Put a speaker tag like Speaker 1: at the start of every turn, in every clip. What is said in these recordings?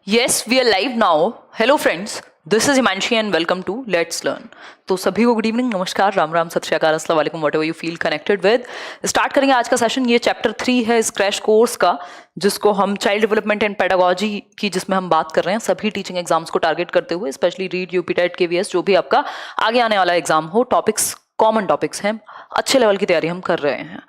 Speaker 1: Yes, we are live now. Hello friends, this is Himanshi and welcome to Let's Learn. तो सभी को good evening, नमस्कार, राम राम, सत श्री अकाल, अस्सलाम वालेकुम, whatever you feel connected with. Start करेंगे आज का सेशन। ये चैप्टर 3 है इस क्रैश कोर्स का, जिसको हम चाइल्ड डेवलपमेंट एंड पेडागोजी की, जिसमें हम बात कर रहे हैं सभी टीचिंग एग्जाम्स को टारगेट करते हुए, specially REET, UP TET, KVS, जो भी आपका आगे आने वाला एग्जाम हो। टॉपिक्स कॉमन टॉपिक्स हैं, अच्छे लेवल की तैयारी हम कर रहे हैं।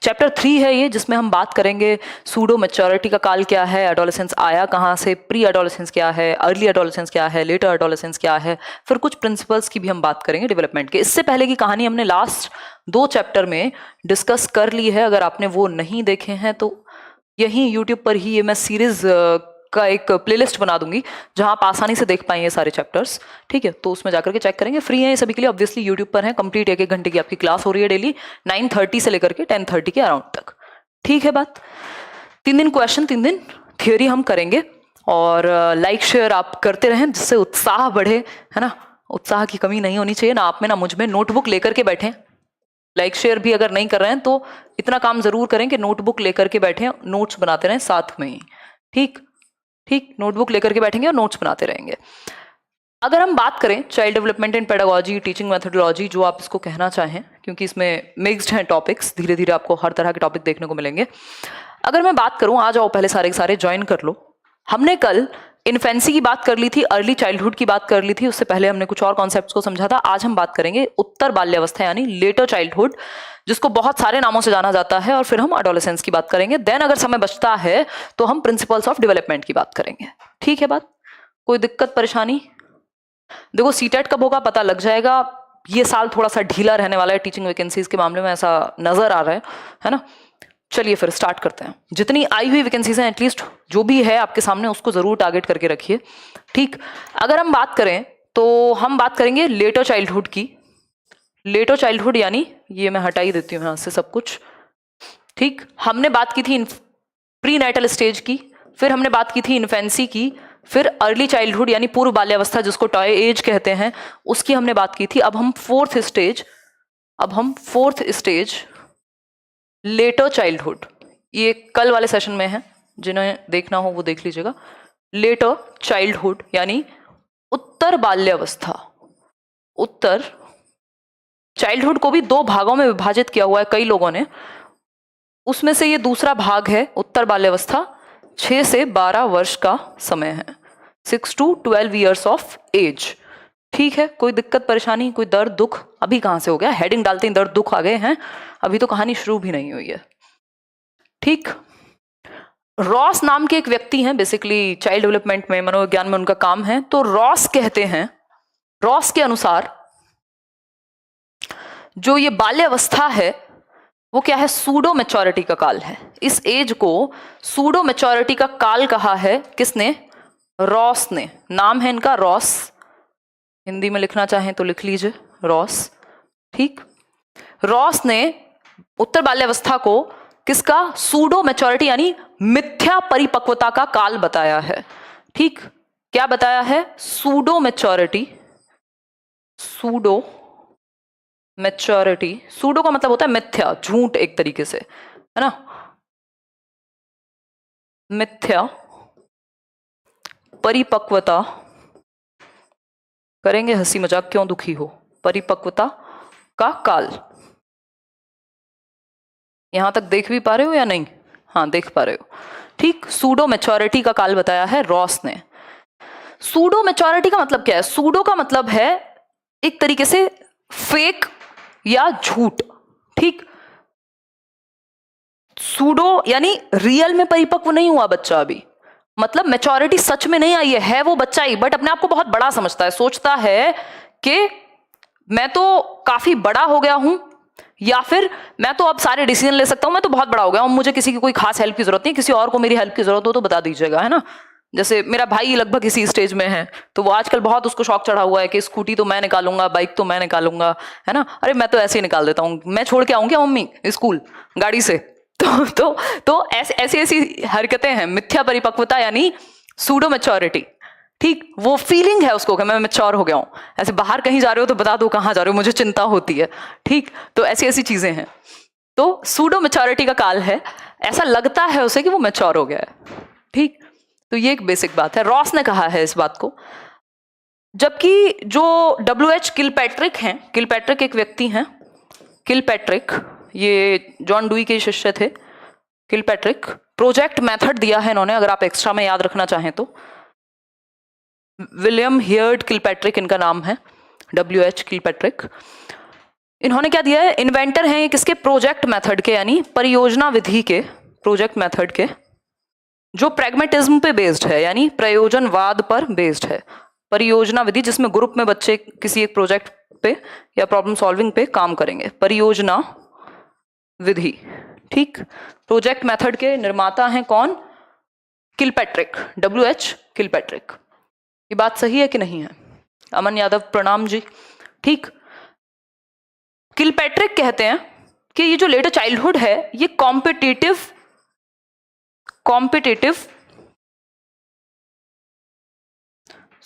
Speaker 1: चैप्टर 3 है ये, जिसमें हम बात करेंगे सूडो मैच्योरिटी का काल क्या है, एडोलेसेंस आया कहाँ से, प्री एडोलेसेंस क्या है, अर्ली एडोलेसेंस क्या है, लेटर एडोलेसेंस क्या है, फिर कुछ प्रिंसिपल्स की भी हम बात करेंगे डेवलपमेंट के। इससे पहले की कहानी हमने लास्ट 2 चैप्टर में डिस्कस कर ली है। अगर आपने वो नहीं देखे हैं तो यहीं यूट्यूब पर ही ये मैं सीरीज का एक प्लेलिस्ट बना दूंगी, जहां आप आसानी से देख पाएंगे सारे चैप्टर्स। ठीक है, तो उसमें जाकर के चेक करेंगे। फ्री है ये सभी के लिए, ऑब्वियसली यूट्यूब पर है। कंप्लीट 1-1 घंटे की आपकी क्लास हो रही है डेली, 9:30 से लेकर के 10:30 के अराउंड तक। ठीक है बात। 3 दिन क्वेश्चन, 3 दिन थियोरी हम करेंगे। और लाइक शेयर आप करते रहें, जिससे उत्साह बढ़े, है ना। उत्साह की कमी नहीं होनी चाहिए, ना आप में ना मुझ में। नोटबुक लेकर के बैठें। लाइक शेयर भी अगर नहीं कर रहे हैं तो इतना काम जरूर करें कि नोटबुक लेकर के बैठें, नोट्स बनाते रहें साथ में ही। ठीक, नोटबुक लेकर के बैठेंगे और नोट्स बनाते रहेंगे। अगर हम बात करें child development and pedagogy, teaching methodology, जो आप इसको कहना चाहें, क्योंकि इसमें मिक्स्ड हैं टॉपिक्स, धीरे धीरे आपको हर तरह के टॉपिक देखने को मिलेंगे। अगर मैं बात करूं, आ जाओ पहले सारे के सारे ज्वाइन कर लो। हमने कल इन्फेंसी की बात कर ली थी, अर्ली चाइल्डहुड की बात कर ली थी, उससे पहले हमने कुछ और कॉन्सेप्ट्स को समझा था। आज हम बात करेंगे उत्तर बाल्यावस्था यानी लेटर चाइल्डहुड, जिसको बहुत सारे नामों से जाना जाता है, और फिर हम एडोलेसेंस की बात करेंगे। देन अगर समय बचता है तो हम प्रिंसिपल्स ऑफ डेवलपमेंट की बात करेंगे। ठीक है बात, कोई दिक्कत परेशानी? देखो सीटेट कब होगा पता लग जाएगा। ये साल थोड़ा सा ढीला रहने वाला है टीचिंग वैकेंसीज के मामले में, ऐसा नजर आ रहा है ना। चलिए फिर स्टार्ट करते हैं। जितनी आई हुई वैकेंसीज हैं, एटलीस्ट जो भी है आपके सामने, उसको जरूर टारगेट करके रखिए। ठीक, अगर हम बात करें तो हम बात करेंगे लेटर चाइल्डहुड की। लेटर चाइल्डहुड यानी, ये मैं हटा ही देती हूँ यहाँ से सब कुछ। ठीक, हमने बात की थी प्री नाइटल स्टेज की, फिर हमने बात की थी इन्फेंसी की, फिर अर्ली चाइल्डहुड यानी पूर्व बाल्यावस्था, जिसको टॉय एज कहते हैं, उसकी हमने बात की थी। अब हम फोर्थ स्टेज लेटर चाइल्डहुड, ये कल वाले सेशन में है, जिन्हें देखना हो वो देख लीजिएगा। लेटर चाइल्डहुड यानी उत्तर बाल्यावस्था। उत्तर चाइल्डहुड को भी 2 भागों में विभाजित किया हुआ है कई लोगों ने, उसमें से ये दूसरा भाग है उत्तर बाल्यावस्था। 6 से 12 वर्ष का समय है, 6 to 12 years ऑफ एज। ठीक है, कोई दिक्कत परेशानी, कोई दर्द दुख? अभी कहां से हो गया, हेडिंग डालते ही दर्द दुख आ गए हैं, अभी तो कहानी शुरू भी नहीं हुई है। ठीक, रॉस नाम के एक व्यक्ति हैं, बेसिकली चाइल्ड डेवलपमेंट में, मनोविज्ञान में उनका काम है। तो रॉस कहते हैं, रॉस के अनुसार जो ये बाल्यावस्था है वो क्या है, सूडो मैच्योरिटी का काल है। इस एज को सूडो मैच्योरिटी का काल कहा है। किसने? रॉस ने। नाम है इनका रॉस, हिंदी में लिखना चाहें तो लिख लीजिए रॉस। ठीक, रॉस ने उत्तर बाल्यावस्था को किसका, सूडो मैच्योरिटी यानी मिथ्या परिपक्वता का काल बताया है। ठीक, क्या बताया है? Pseudo maturity. Pseudo maturity, pseudo का मतलब होता है मिथ्या, झूठ एक तरीके से, है ना। मिथ्या परिपक्वता, करेंगे हंसी मजाक, क्यों दुखी हो, परिपक्वता का काल। यहां तक देख भी पा रहे हो या नहीं? हाँ, देख पा रहे हो। ठीक, सूडो मैच्योरिटी का काल बताया है रॉस ने। सूडो मैच्योरिटी का मतलब क्या है? सूडो का मतलब है एक तरीके से फेक या झूठ। ठीक, सूडो यानी रियल में परिपक्व नहीं हुआ बच्चा अभी, मतलब मैच्योरिटी सच में नहीं आई है वो बच्चा ही, बट अपने आप को बहुत बड़ा समझता है, सोचता है कि मैं तो काफी बड़ा हो गया हूं, या फिर मैं तो अब सारे डिसीजन ले सकता हूं, मैं तो बहुत बड़ा हो गया हूं, मुझे किसी की कोई खास हेल्प की जरूरत नहीं, किसी और को मेरी हेल्प की जरूरत हो तो बता दीजिएगा, है ना। जैसे मेरा भाई लगभग इसी स्टेज में है, तो वो आजकल बहुत उसको शौक चढ़ा हुआ है कि स्कूटी तो मैं निकालूंगा, बाइक तो मैं निकालूंगा, है ना। अरे मैं तो ऐसे ही निकाल देता हूँ, मैं छोड़ के आऊं क्या मम्मी स्कूल गाड़ी से? तो ऐसी हरकतें हैं। मिथ्या परिपक्वता यानी सूडो मैच्योरिटी। ठीक, वो फीलिंग है उसको कि मैं मैच्योर हो गया हूं। ऐसे बाहर कहीं जा रहे हो तो बता दो कहां जा रहे हो, मुझे चिंता होती है। ठीक, तो ऐसी चीजें हैं। तो सूडो मैच्योरिटी का काल है, ऐसा लगता है उसे कि वो मैच्योर हो गया है। ठीक, तो ये एक बेसिक बात है, रॉस ने कहा है इस बात को। जबकि जो W.H. किलपैट्रिक हैं, किलपैट्रिक एक व्यक्ति हैं, किलपैट्रिक ये जॉन डुई के शिष्य थे। किलपैट्रिक प्रोजेक्ट मेथड दिया है इन्होंने, अगर आप एक्स्ट्रा में याद रखना चाहें तो। विलियम हियर्ड किलपैट्रिक इनका नाम है, W.H. किलपैट्रिक। इन्होंने क्या दिया है, इन्वेंटर हैं किसके, प्रोजेक्ट मेथड के, यानी परियोजना विधि के, प्रोजेक्ट मेथड के, जो प्रैग्मेटिज्म पे बेस्ड है, यानी प्रयोजनवाद पर बेस्ड है। परियोजना विधि जिसमें ग्रुप में बच्चे किसी एक प्रोजेक्ट पे या प्रॉब्लम सॉल्विंग पे काम करेंगे, परियोजना विधि। ठीक, प्रोजेक्ट मेथड के निर्माता हैं कौन, किलपैट्रिक, W.H. किलपैट्रिक। ये बात सही है कि नहीं है? अमन यादव प्रणाम जी। ठीक, किलपैट्रिक कहते हैं कि ये जो लेटर चाइल्डहुड है ये कॉम्पिटिटिव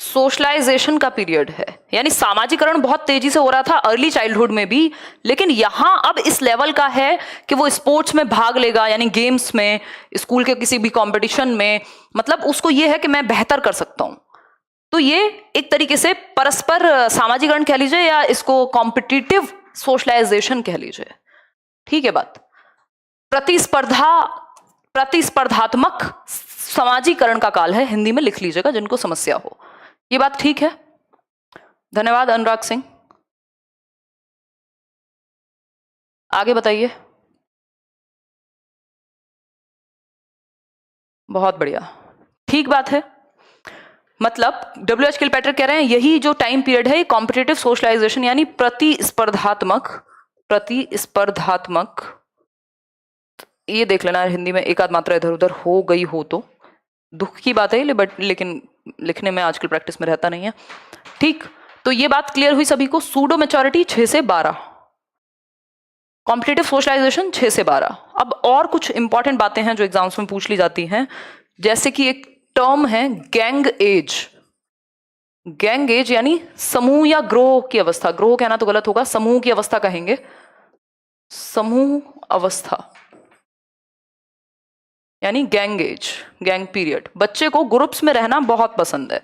Speaker 1: सोशलाइजेशन का पीरियड है, यानी सामाजिकरण बहुत तेजी से हो रहा था अर्ली चाइल्डहुड में भी, लेकिन यहां अब इस लेवल का है कि वो स्पोर्ट्स में भाग लेगा, यानी गेम्स में, स्कूल के किसी भी कंपटीशन में, मतलब उसको ये है कि मैं बेहतर कर सकता हूं। तो ये एक तरीके से परस्पर सामाजिकरण कह लीजिए या इसको कॉम्पिटिटिव सोशलाइजेशन कह लीजिए। ठीक है बात। प्रतिस्पर्धात्मक समाजीकरण का काल है, हिंदी में लिख लीजिएगा जिनको समस्या हो। ये बात ठीक है? धन्यवाद अनुराग सिंह। आगे बताइए। बहुत बढ़िया, ठीक बात है। मतलब W.H. किलपैट्रिक कह रहे हैं यही जो टाइम पीरियड है कॉम्पिटिटिव सोशलाइजेशन, यानी प्रतिस्पर्धात्मक, ये देख लेना हिंदी में एक आध मात्रा इधर उधर हो गई हो तो दुख की बात है, बट लेकिन लिखने में आजकल प्रैक्टिस में रहता नहीं है। ठीक, तो ये बात क्लियर हुई सभी को। सूडो मैच्योरिटी 6 से 12, कॉम्पिटिटिव सोशलाइजेशन 6 से 12। अब और कुछ इंपॉर्टेंट बातें हैं जो एग्जाम्स में पूछ ली जाती हैं, जैसे कि एक टर्म है गैंग एज। गैंग एज यानी समूह या ग्रोह की अवस्था, ग्रोह कहना तो गलत होगा, समूह की अवस्था कहेंगे, समूह अवस्था यानी गैंग एज, गैंग पीरियड। बच्चे को ग्रुप्स में रहना बहुत पसंद है,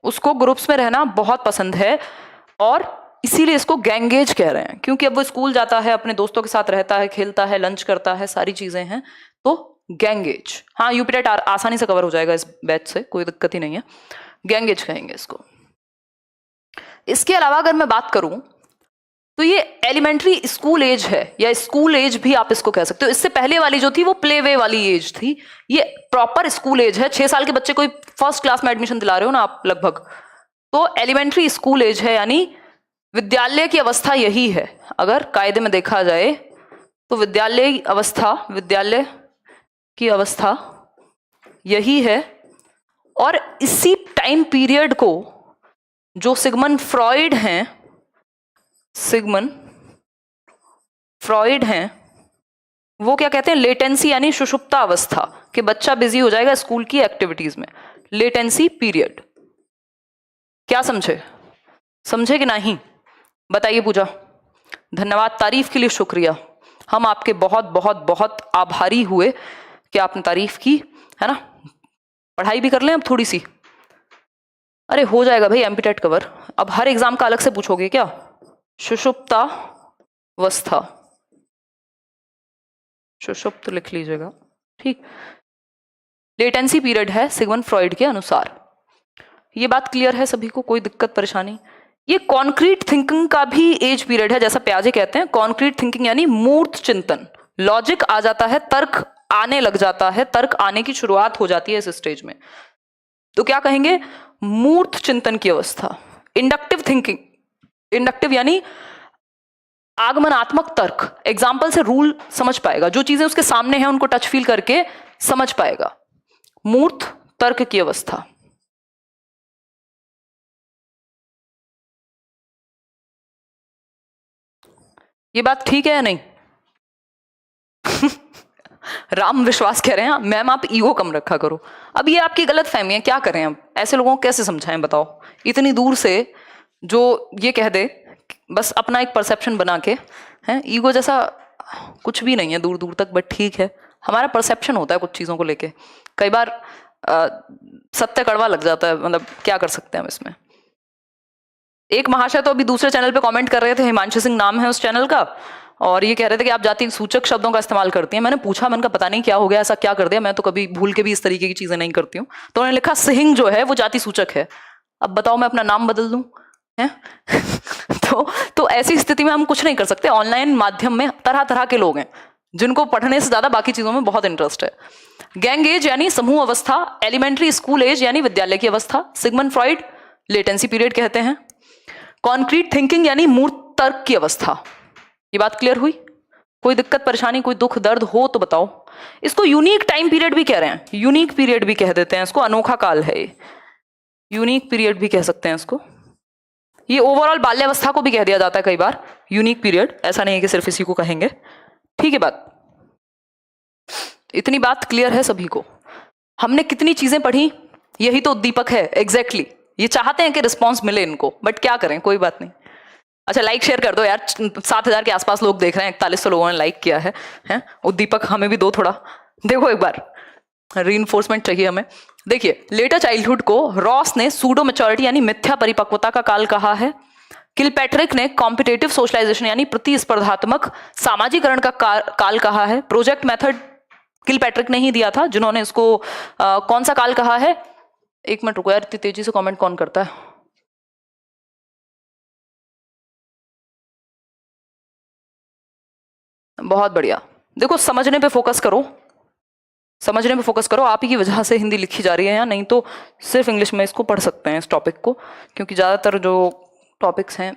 Speaker 1: उसको ग्रुप्स में रहना बहुत पसंद है, और इसीलिए इसको गैंग एज कह रहे हैं, क्योंकि अब वो स्कूल जाता है, अपने दोस्तों के साथ रहता है, खेलता है, लंच करता है, सारी चीजें हैं, तो गैंग एज। हाँ, यूपीटेट आसानी से कवर हो जाएगा इस बैच से, कोई दिक्कत ही नहीं है, गैंग एज कहेंगे इसको। इसके अलावा अगर मैं बात करूं तो ये एलिमेंट्री स्कूल एज है, या स्कूल एज भी आप इसको कह सकते हो। इससे पहले वाली जो थी वो प्ले वे वाली एज थी, ये प्रॉपर स्कूल एज है। 6 साल के बच्चे को फर्स्ट क्लास में एडमिशन दिला रहे हो ना आप लगभग, तो एलिमेंट्री स्कूल एज है, यानी विद्यालय की अवस्था यही है। अगर कायदे में देखा जाए तो विद्यालय की अवस्था यही है, और इसी टाइम पीरियड को जो सिगमंड फ्रॉइड हैं, वो क्या कहते हैं, लेटेंसी यानी सुषुप्ता अवस्था, कि बच्चा बिजी हो जाएगा स्कूल की एक्टिविटीज में, लेटेंसी पीरियड। क्या समझे कि नहीं? बताइए पूजा। धन्यवाद, तारीफ के लिए शुक्रिया, हम आपके बहुत बहुत बहुत आभारी हुए कि आपने तारीफ की, है ना। पढ़ाई भी कर लें अब थोड़ी सी। अरे हो जाएगा भाई एमपीटेट कवर, अब हर एग्जाम का अलग से पूछोगे क्या? सुषुप्तावस्था, सुषुप्त लिख लीजिएगा, ठीक। लेटेंसी पीरियड है सिगमंड फ्रॉइड के अनुसार। ये बात क्लियर है सभी को, कोई दिक्कत परेशानी? ये कॉन्क्रीट थिंकिंग का भी एज पीरियड है, जैसा प्याजे कहते हैं। कॉन्क्रीट थिंकिंग यानी मूर्त चिंतन, लॉजिक आ जाता है, तर्क आने लग जाता है, तर्क आने की शुरुआत हो जाती है इस स्टेज में, तो क्या कहेंगे, मूर्त चिंतन की अवस्था। इंडक्टिव थिंकिंग, इंडक्टिव यानी आगमनात्मक तर्क, एग्जाम्पल से रूल समझ पाएगा, जो चीजें उसके सामने हैं उनको टच फील करके समझ पाएगा, मूर्त तर्क की अवस्था। ये बात ठीक है या नहीं? राम विश्वास कह रहे हैं मैम आप ईगो कम रखा करो। अब ये आपकी गलत फहमी है, क्या करें अब, ऐसे लोगों को कैसे समझाएं बताओ, इतनी दूर से जो ये कह दे, बस अपना एक परसेप्शन बना के, हैं, ईगो जैसा कुछ भी नहीं है दूर दूर तक, बट ठीक है, हमारा परसेप्शन होता है कुछ चीज़ों को लेके। कई बार सत्य कड़वा लग जाता है, मतलब क्या कर सकते हैं हम इसमें। एक महाशय तो अभी दूसरे चैनल पे कमेंट कर रहे थे, हिमांशु सिंह नाम है उस चैनल का, और ये कह रहे थे कि आप जाति सूचक शब्दों का इस्तेमाल करती हैं। मैंने पूछा, मैंने कहा पता नहीं क्या हो गया, ऐसा क्या कर दिया, मैं तो कभी भूल के भी इस तरीके की चीजें नहीं करती हूँ। तो उन्होंने लिखा सिंह जो है वो जाति सूचक है। अब बताओ मैं अपना नाम बदल दूं है? तो ऐसी स्थिति में हम कुछ नहीं कर सकते। ऑनलाइन माध्यम में तरह तरह के लोग हैं जिनको पढ़ने से ज्यादा बाकी चीजों में बहुत इंटरेस्ट है। गैंग एज यानी समूह अवस्था, एलिमेंट्री स्कूल एज यानी विद्यालय की अवस्था, सिगमंड फ्रॉइड लेटेंसी पीरियड कहते हैं। कॉन्क्रीट थिंकिंग यानी मूर्त तर्क की अवस्था। ये बात क्लियर हुई? कोई दिक्कत परेशानी, कोई दुख दर्द हो तो बताओ। इसको यूनिक टाइम पीरियड भी कह रहे हैं, यूनिक पीरियड भी कह देते हैं इसको, अनोखा काल है ये, यूनिक पीरियड भी कह सकते हैं इसको। ये ओवरऑल बाल्यावस्था को भी कह दिया जाता है कई बार यूनिक पीरियड, ऐसा नहीं है कि सिर्फ इसी को कहेंगे। ठीक है बात, इतनी बात क्लियर है सभी को। हमने कितनी चीजें पढ़ी, यही तो उद्दीपक है एग्जैक्टली। ये चाहते हैं कि रिस्पॉन्स मिले इनको, बट क्या करें, कोई बात नहीं। अच्छा लाइक शेयर कर दो यार, 7,000 के आसपास लोग देख रहे हैं, 4100 लोगों ने लाइक किया है, हैं? उद्दीपक हमें भी दो थोड़ा, देखो एक बार रीइंफोर्समेंट चाहिए हमें। देखिए लेटर चाइल्डहुड को रॉस ने सूडो मैच्योरिटी यानी मिथ्या परिपक्वता का काल कहा है। किलपैट्रिक ने कॉम्पिटेटिव सोशलाइजेशन यानी प्रतिस्पर्धात्मक सामाजिकरण का काल कहा है। प्रोजेक्ट मेथड किलपैट्रिक ने ही दिया था, जिन्होंने इसको कौन सा काल कहा है? एक मिनट रुको यार, इतनी तेजी से कमेंट कौन करता है? बहुत बढ़िया। देखो समझने पे फोकस करो, समझने पे फोकस करो। आप ही की वजह से हिंदी लिखी जा रही है, या नहीं तो सिर्फ इंग्लिश में इसको पढ़ सकते हैं इस टॉपिक को, क्योंकि ज़्यादातर जो टॉपिक्स हैं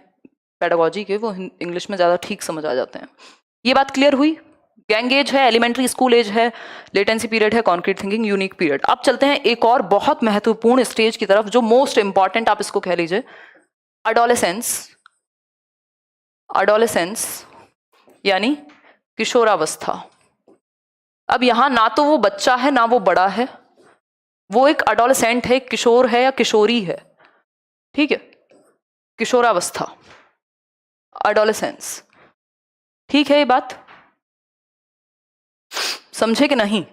Speaker 1: पेडागोजी के वो इंग्लिश में ज़्यादा ठीक समझ आ जाते हैं। ये बात क्लियर हुई? गैंग एज है, एलिमेंट्री स्कूल एज है, लेटेंसी पीरियड है, कॉन्क्रीट थिंकिंग, यूनिक पीरियड। अब चलते हैं एक और बहुत महत्वपूर्ण स्टेज की तरफ, जो मोस्ट इंपॉर्टेंट आप इसको कह लीजिए, अडोलेसेंस। अडोलेसेंस यानी किशोरावस्था। अब यहां ना तो वो बच्चा है ना वो बड़ा है, वो एक अडोलेसेंट है, किशोर है या किशोरी है, ठीक है? किशोरावस्था, अडोलेसेंस, ठीक है? ये बात समझे कि नहीं?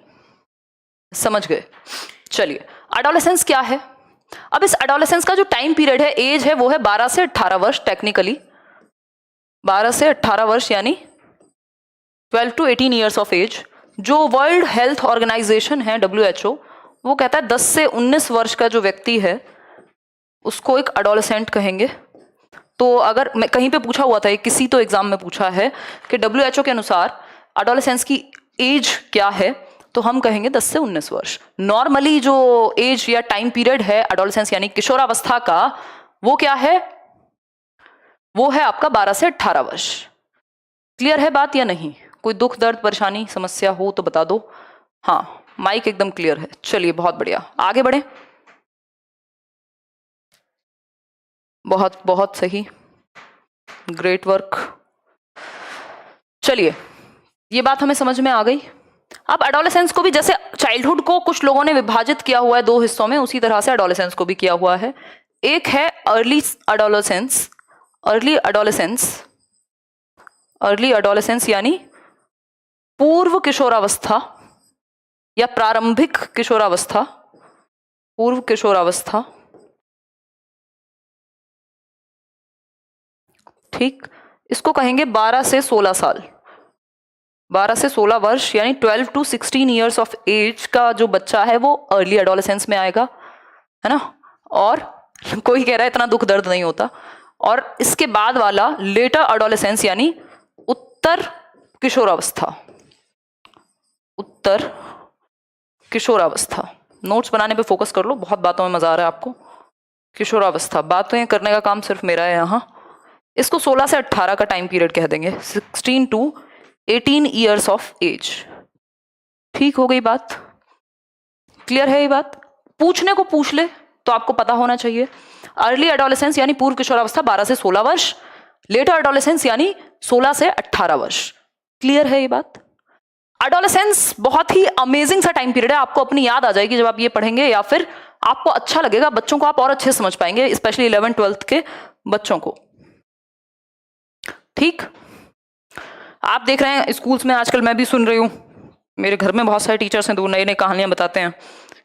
Speaker 1: समझ गए? चलिए, अडोलेसेंस क्या है? अब इस अडोलेसेंस का जो टाइम पीरियड है, एज है, वो है 12 से 18 वर्ष टेक्निकली। 12 से 18 वर्ष यानी 12 to 18 ईयर्स ऑफ एज। जो वर्ल्ड हेल्थ ऑर्गेनाइजेशन है WHO, वो कहता है 10 से 19 वर्ष का जो व्यक्ति है उसको एक अडोलेसेंट कहेंगे। तो अगर मैं कहीं पे पूछा हुआ था, किसी तो एग्जाम में पूछा है कि WHO के अनुसार अडोलेसेंस की एज क्या है, तो हम कहेंगे 10 से 19 वर्ष। नॉर्मली जो एज या टाइम पीरियड है अडोलेसेंस यानी किशोरावस्था का, वो क्या है? वो है आपका 12 से 18 वर्ष। क्लियर है बात या नहीं? कोई दुख दर्द परेशानी समस्या हो तो बता दो। हाँ, माइक एकदम क्लियर है। चलिए बहुत बढ़िया, आगे बढ़े। बहुत बहुत सही, ग्रेट वर्क। चलिए, ये बात हमें समझ में आ गई। अब एडोलेसेंस को भी जैसे चाइल्डहुड को कुछ लोगों ने विभाजित किया हुआ है 2 हिस्सों में, उसी तरह से एडोलेसेंस को भी किया हुआ है। एक है early adolescence. Early adolescence, early adolescence यानी पूर्व किशोरावस्था या प्रारंभिक किशोरावस्था, पूर्व किशोरावस्था, ठीक? इसको कहेंगे 12 से 16 साल। 12 से 16 वर्ष यानी 12 to 16 ईयर्स ऑफ एज का जो बच्चा है वो अर्ली एडोलेसेंस में आएगा, है ना? और कोई कह रहा है इतना दुख दर्द नहीं होता। और इसके बाद वाला लेटर एडोलेसेंस यानी उत्तर किशोरावस्था, उत्तर किशोरावस्था। नोट्स बनाने पे फोकस कर लो, बहुत बातों में मजा आ रहा है आपको। किशोरावस्था, बातें करने का काम सिर्फ मेरा है यहाँ। इसको 16 से 18 का टाइम पीरियड कह देंगे, 16 to 18 ईयर्स ऑफ एज। ठीक हो गई बात? क्लियर है ये बात? पूछने को पूछ ले तो आपको पता होना चाहिए। अर्ली एडोलेसेंस यानी पूर्व किशोरावस्था 12 से 16 वर्ष, लेटर एडोलेसेंस यानी 16 से 18 वर्ष। क्लियर है ये बात? एडोलेसेंस बहुत ही अमेजिंग सा टाइम पीरियड है, आपको अपनी याद आ जाएगी जब आप ये पढ़ेंगे, या फिर आपको अच्छा लगेगा, बच्चों को आप और अच्छे समझ पाएंगे, स्पेशली 11th 12th के बच्चों को। ठीक? आप देख रहे हैं स्कूल्स में आजकल, मैं भी सुन रही हूँ, मेरे घर में बहुत सारे टीचर्स हैं तो नई नई कहानियां बताते हैं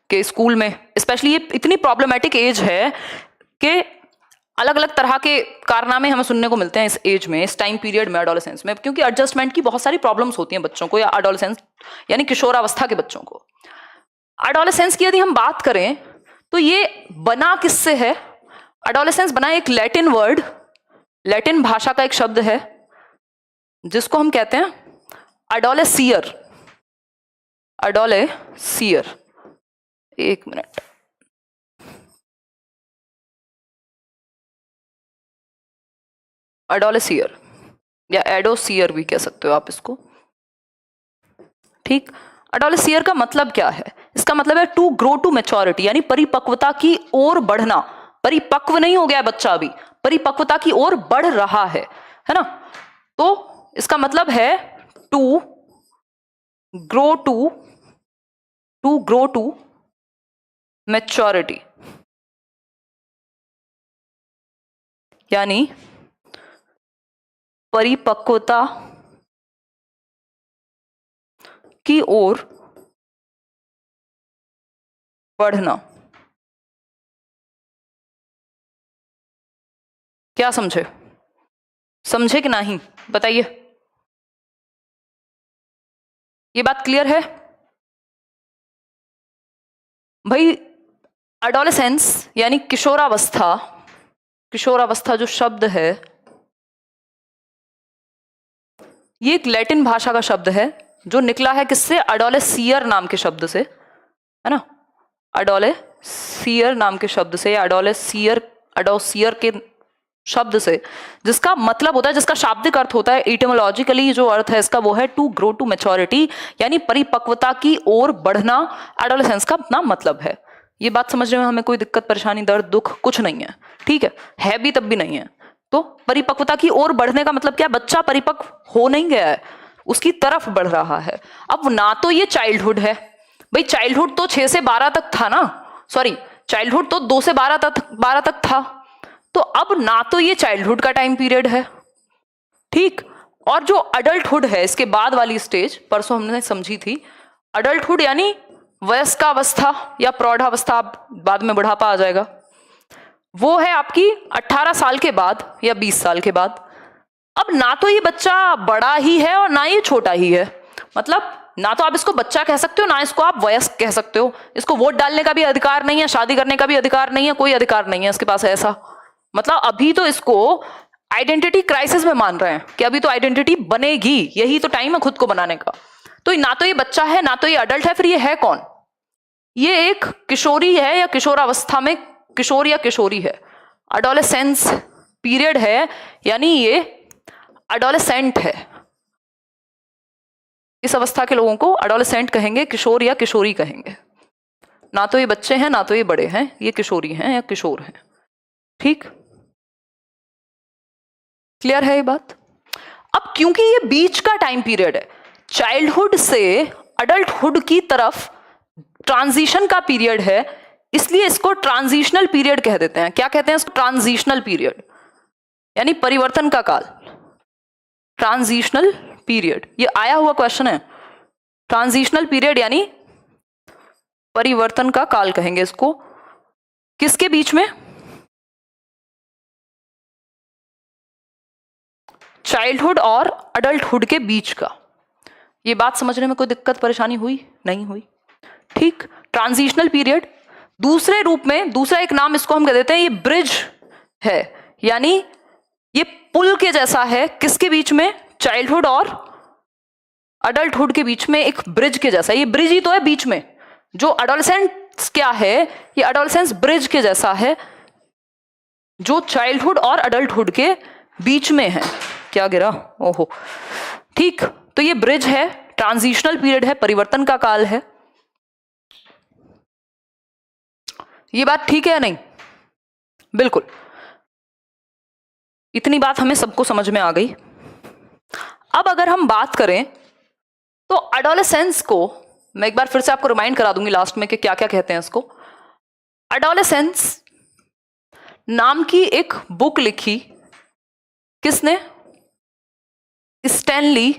Speaker 1: कि स्कूल में स्पेशली ये इतनी प्रॉब्लमेटिक एज है कि अलग अलग तरह के कारनामे हमें सुनने को मिलते हैं इस एज में, इस टाइम पीरियड में, एडोलेसेंस में, क्योंकि एडजस्टमेंट की बहुत सारी प्रॉब्लम्स होती हैं बच्चों को, या एडोलेसेंस यानी किशोरावस्था के बच्चों को। एडोलेसेंस की यदि हम बात करें तो ये बना किससे है? एडोलेसेंस बना एक लैटिन वर्ड, लैटिन भाषा का एक शब्द है जिसको हम कहते हैं एडोलेसियर। एडोलेसियर, एक मिनट, एडोलेसियर या एडोसियर भी कह सकते हो आप इसको, ठीक। एडोलेसियर का मतलब क्या है? इसका मतलब है टू ग्रो टू मैच्योरिटी, यानी परिपक्वता की ओर बढ़ना। परिपक्व नहीं हो गया बच्चा, अभी परिपक्वता की ओर बढ़ रहा है ना। तो इसका मतलब है टू ग्रो टू मैच्योरिटी, यानी परिपक्वता की ओर बढ़ना। क्या समझे कि नहीं, बताइए। ये बात क्लियर है भाई? एडोलेसेंस यानी किशोरावस्था, किशोरावस्था जो शब्द है ये एक लैटिन भाषा का शब्द है जो निकला है किससे? एडोलेसियर नाम के शब्द से, है ना। एडोलेसियर नाम के शब्द से, एडोसियर के शब्द से, जिसका मतलब होता है, जिसका शाब्दिक अर्थ होता है, इटिमोलॉजिकली जो अर्थ है इसका वो है टू ग्रो टू मैच्योरिटी, यानी परिपक्वता की ओर बढ़ना। एडोलेसेंस का अपना मतलब है। ये बात समझने में हमें कोई दिक्कत, परेशानी, दर्द, दुख कुछ नहीं है, ठीक है भी तब भी नहीं है। तो परिपक्वता की ओर बढ़ने का मतलब क्या? बच्चा परिपक्व हो नहीं गया है, उसकी तरफ बढ़ रहा है। अब ना तो ये चाइल्डहुड है भाई, चाइल्डहुड तो 6 से 12 तक था ना, सॉरी चाइल्डहुड तो 2 से 12 तक था। तो अब ना तो ये चाइल्डहुड का टाइम पीरियड है, ठीक, और जो अडल्टहुड है इसके बाद वाली स्टेज, परसों हमने समझी थी, अडल्टहुड यानी वयस्कावस्था या प्रौढ़ावस्था, बाद में बुढ़ापा आ जाएगा, वो है आपकी 18 साल के बाद या 20 साल के बाद। अब ना तो ये बच्चा बड़ा ही है और ना ये छोटा ही है, मतलब ना तो आप इसको बच्चा कह सकते हो, ना इसको आप वयस्क कह सकते हो। इसको वोट डालने का भी अधिकार नहीं है, शादी करने का भी अधिकार नहीं है, कोई अधिकार नहीं है इसके पास ऐसा। मतलब अभी तो इसको आइडेंटिटी क्राइसिस में मान रहे हैं कि अभी तो आइडेंटिटी बनेगी, यही तो टाइम है खुद को बनाने का। तो ना तो ये बच्चा है, ना तो ये अडल्ट है, फिर ये है कौन? ये एक किशोरी है या किशोरावस्था में किशोर या किशोरी है, एडोलेसेंस पीरियड है, यानी ये एडोलेसेंट है। इस अवस्था के लोगों को एडोलेसेंट कहेंगे, किशोर या किशोरी कहेंगे। ना तो ये बच्चे हैं ना तो ये बड़े हैं, ये किशोरी हैं या किशोर हैं, ठीक, क्लियर है ये बात? अब क्योंकि ये बीच का टाइम पीरियड है, चाइल्डहुड से अडल्टहुड की तरफ ट्रांजिशन का पीरियड है, इसलिए इसको ट्रांजिशनल पीरियड कह देते हैं। क्या कहते हैं इसको? ट्रांजिशनल पीरियड, यानी परिवर्तन का काल, ट्रांजिशनल पीरियड। ये आया हुआ क्वेश्चन है, ट्रांजिशनल पीरियड यानी परिवर्तन का काल कहेंगे इसको। किसके बीच में? चाइल्डहुड और अडल्टहुड के बीच का। ये बात समझने में कोई दिक्कत परेशानी हुई? नहीं हुई, ठीक। ट्रांजिशनल पीरियड, दूसरे रूप में, दूसरा एक नाम इसको हम कह देते हैं, ये ब्रिज है, यानी ये पुल के जैसा है। किसके बीच में? चाइल्डहुड और अडल्टहुड के बीच में एक ब्रिज के जैसा। ये ब्रिज ही तो है बीच में। जो एडोलेसेंस क्या है, ये एडोलेसेंस ब्रिज के जैसा है जो चाइल्डहुड और अडल्टहुड के बीच में है। क्या गिरा? ओहो, ठीक। तो ये ब्रिज है, ट्रांजिशनल पीरियड है, परिवर्तन का काल है। ये बात ठीक है या नहीं? बिल्कुल, इतनी बात हमें सबको समझ में आ गई। अब अगर हम बात करें तो एडोलेसेंस को मैं एक बार फिर से आपको रिमाइंड करा दूंगी लास्ट में कि क्या क्या कहते हैं इसको। एडोलेसेंस नाम की एक बुक लिखी, किसने? स्टैनली।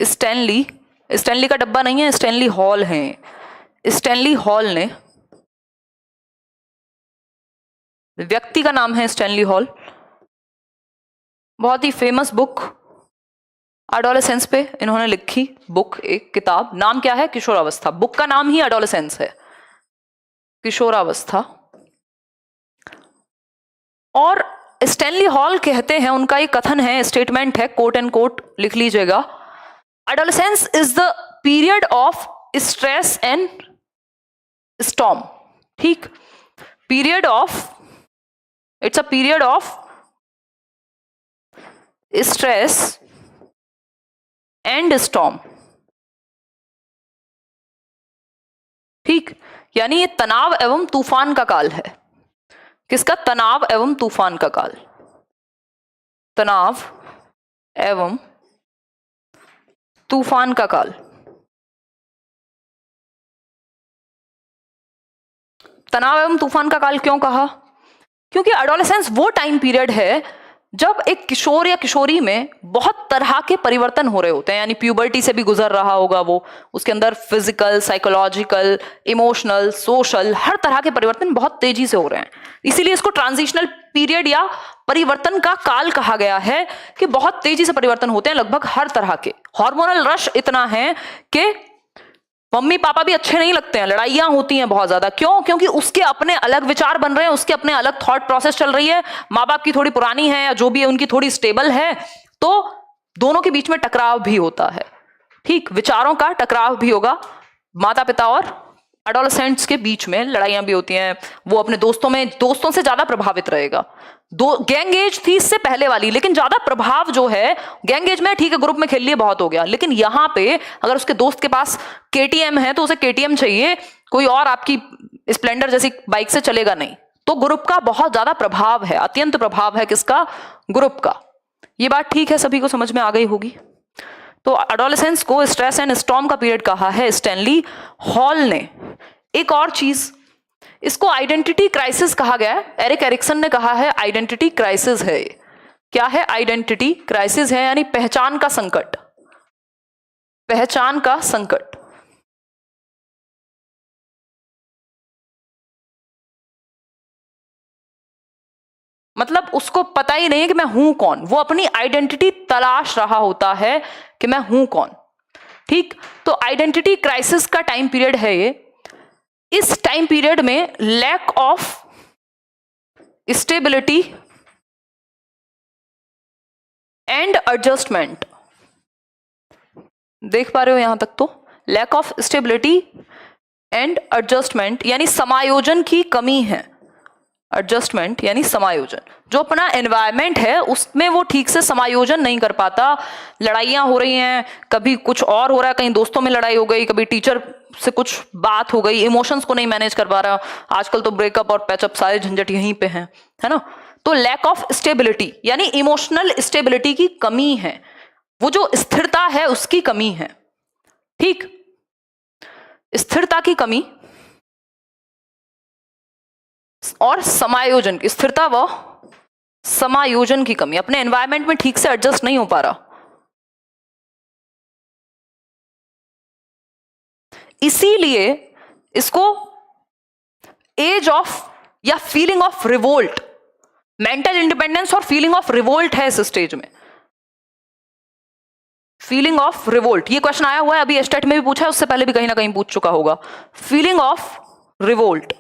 Speaker 1: स्टैनली का डब्बा नहीं है, स्टैनली हॉल है, स्टैनली हॉल ने, व्यक्ति का नाम है स्टैनली हॉल, बहुत ही फेमस बुक एडोलेसेंस पे इन्होंने लिखी बुक, एक किताब, नाम क्या है? किशोरावस्था। बुक का नाम ही एडोलेसेंस है, किशोरावस्था। और स्टैनली हॉल कहते हैं, उनका एक कथन है, स्टेटमेंट है, कोट एंड कोट लिख लीजिएगा, adolescence is the period of stress and storm. ठीक, period of, it's a period of stress and storm. ठीक, यानी ये तनाव एवं तूफान का काल है। किसका? तनाव एवं तूफान का काल। तनाव एवं तूफान का काल। तनाव एवं तूफान का काल क्यों कहा? क्योंकि एडोलेसेंस वो टाइम पीरियड है जब एक किशोर या किशोरी में बहुत तरह के परिवर्तन हो रहे होते हैं, यानी प्यूबर्टी से भी गुजर रहा होगा वो, उसके अंदर फिजिकल, साइकोलॉजिकल, इमोशनल, सोशल, हर तरह के परिवर्तन बहुत तेजी से हो रहे हैं। इसीलिए इसको ट्रांजिशनल पीरियड या परिवर्तन का काल कहा गया है कि बहुत तेजी से परिवर्तन होते हैं लगभग हर तरह के। हार्मोनल रश इतना है कि मम्मी पापा भी अच्छे नहीं लगते हैं, लड़ाइयां होती हैं बहुत ज्यादा। क्यों? क्योंकि उसके अपने अलग विचार बन रहे हैं, उसके अपने अलग थॉट प्रोसेस चल रही है, माँ बाप की थोड़ी पुरानी है या जो भी है उनकी थोड़ी स्टेबल है, तो दोनों के बीच में टकराव भी होता है। ठीक, विचारों का टकराव भी होगा, माता पिता और एडोलेसेंट्स के बीच में लड़ाइयां भी होती हैं। वो अपने दोस्तों से ज्यादा प्रभावित रहेगा। गैंग एज थी इससे पहले वाली, लेकिन ज्यादा प्रभाव जो है गैंग एज में, ठीक है ग्रुप में खेल लिए बहुत हो गया, लेकिन यहां पे अगर उसके दोस्त के पास केटीएम है तो उसे केटीएम चाहिए, कोई और आपकी स्प्लेंडर जैसी बाइक से चलेगा नहीं। तो ग्रुप का बहुत ज्यादा प्रभाव है, अत्यंत प्रभाव है किसका? ग्रुप का। ये बात ठीक है, सभी को समझ में आ गई होगी। तो एडोलेसेंस को स्ट्रेस एंड स्टॉर्म का पीरियड कहा है स्टैनली हॉल ने। एक और चीज, इसको आइडेंटिटी क्राइसिस कहा गया है। एरिक एरिक्सन ने कहा है आइडेंटिटी क्राइसिस है। क्या है? आइडेंटिटी क्राइसिस है, यानी पहचान का संकट। पहचान का संकट। मतलब उसको पता ही नहीं है कि मैं हूं कौन, वो अपनी आइडेंटिटी तलाश रहा होता है कि मैं हूं कौन। ठीक, तो आइडेंटिटी क्राइसिस का टाइम पीरियड है ये। इस टाइम पीरियड में lack of stability and adjustment, देख पा रहे हो यहां तक? तो lack of stability and adjustment यानी समायोजन की कमी है। एडजस्टमेंट यानी समायोजन, जो अपना एनवायरमेंट है उसमें वो ठीक से समायोजन नहीं कर पाता। लड़ाइयां हो रही हैं, कभी कुछ और हो रहा है, कहीं दोस्तों में लड़ाई हो गई, कभी टीचर से कुछ बात हो गई, इमोशंस को नहीं मैनेज कर पा रहा। आजकल तो ब्रेकअप और पैचअप सारे झंझट यहीं पे हैं, है ना? तो लैक ऑफ स्टेबिलिटी यानी इमोशनल स्टेबिलिटी की कमी है, वो जो स्थिरता है उसकी कमी है। ठीक, स्थिरता की कमी और समायोजन, स्थिरता व समायोजन की कमी, अपने एनवायरनमेंट में ठीक से एडजस्ट नहीं हो पा रहा। इसीलिए इसको एज ऑफ या feeling of revolt, mental independence और फीलिंग ऑफ रिवोल्ट है इस स्टेज में। फीलिंग ऑफ रिवोल्ट, ये क्वेश्चन आया हुआ है, अभी एस्टेट में भी पूछा है, उससे पहले भी कहीं ना कहीं पूछ चुका होगा। फीलिंग ऑफ रिवोल्ट,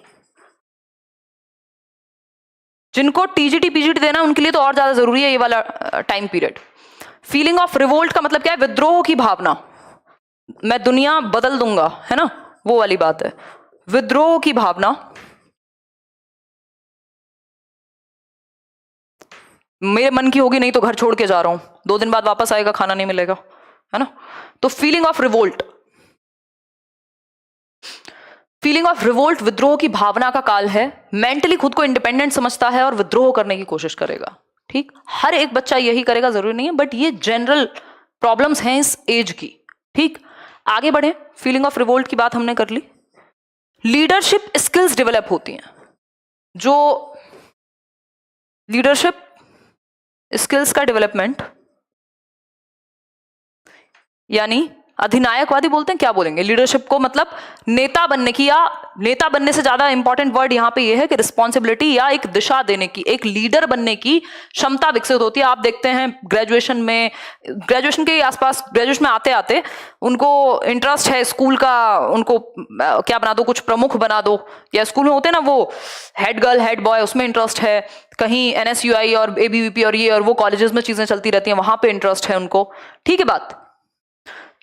Speaker 1: जिनको टीजीटी पीजीटी देना उनके लिए तो और ज्यादा जरूरी है ये वाला time period. Feeling of revolt का मतलब क्या है? विद्रोह की भावना, मैं दुनिया बदल दूंगा, है ना, वो वाली बात है। विद्रोह की भावना, मेरे मन की होगी नहीं तो घर छोड़ के जा रहा हूं, 2 दिन बाद वापस आएगा, खाना नहीं मिलेगा, है ना? तो feeling of revolt, feeling of revolt विद्रोह की भावना का काल है। मेंटली खुद को इंडिपेंडेंट समझता है और विद्रोह करने की कोशिश करेगा। ठीक, हर एक बच्चा यही करेगा जरूरी नहीं है, बट ये जनरल प्रॉब्लम्स हैं इस एज की। ठीक, आगे बढ़े। फीलिंग ऑफ रिवोल्ट की बात हमने कर ली। लीडरशिप स्किल्स डेवलप होती हैं, जो लीडरशिप स्किल्स का डेवलपमेंट, यानी अधिनायकवादी बोलते हैं, क्या बोलेंगे? लीडरशिप को मतलब नेता बनने की, या नेता बनने से ज्यादा इंपॉर्टेंट वर्ड यहाँ पे ये है कि रिस्पॉन्सिबिलिटी या एक दिशा देने की, एक लीडर बनने की क्षमता विकसित होती है। आप देखते हैं ग्रेजुएशन में, ग्रेजुएशन के आसपास, ग्रेजुएशन में आते आते उनको इंटरेस्ट है स्कूल का, उनको क्या बना दो, कुछ प्रमुख बना दो, या स्कूल में होते हैं ना वो हेड गर्ल हेड बॉय, उसमें इंटरेस्ट है, कहीं NSUI और ABVP और ये और वो कॉलेजेस में चीजें चलती रहती हैं, वहां पे इंटरेस्ट है उनको, ठीक है बात।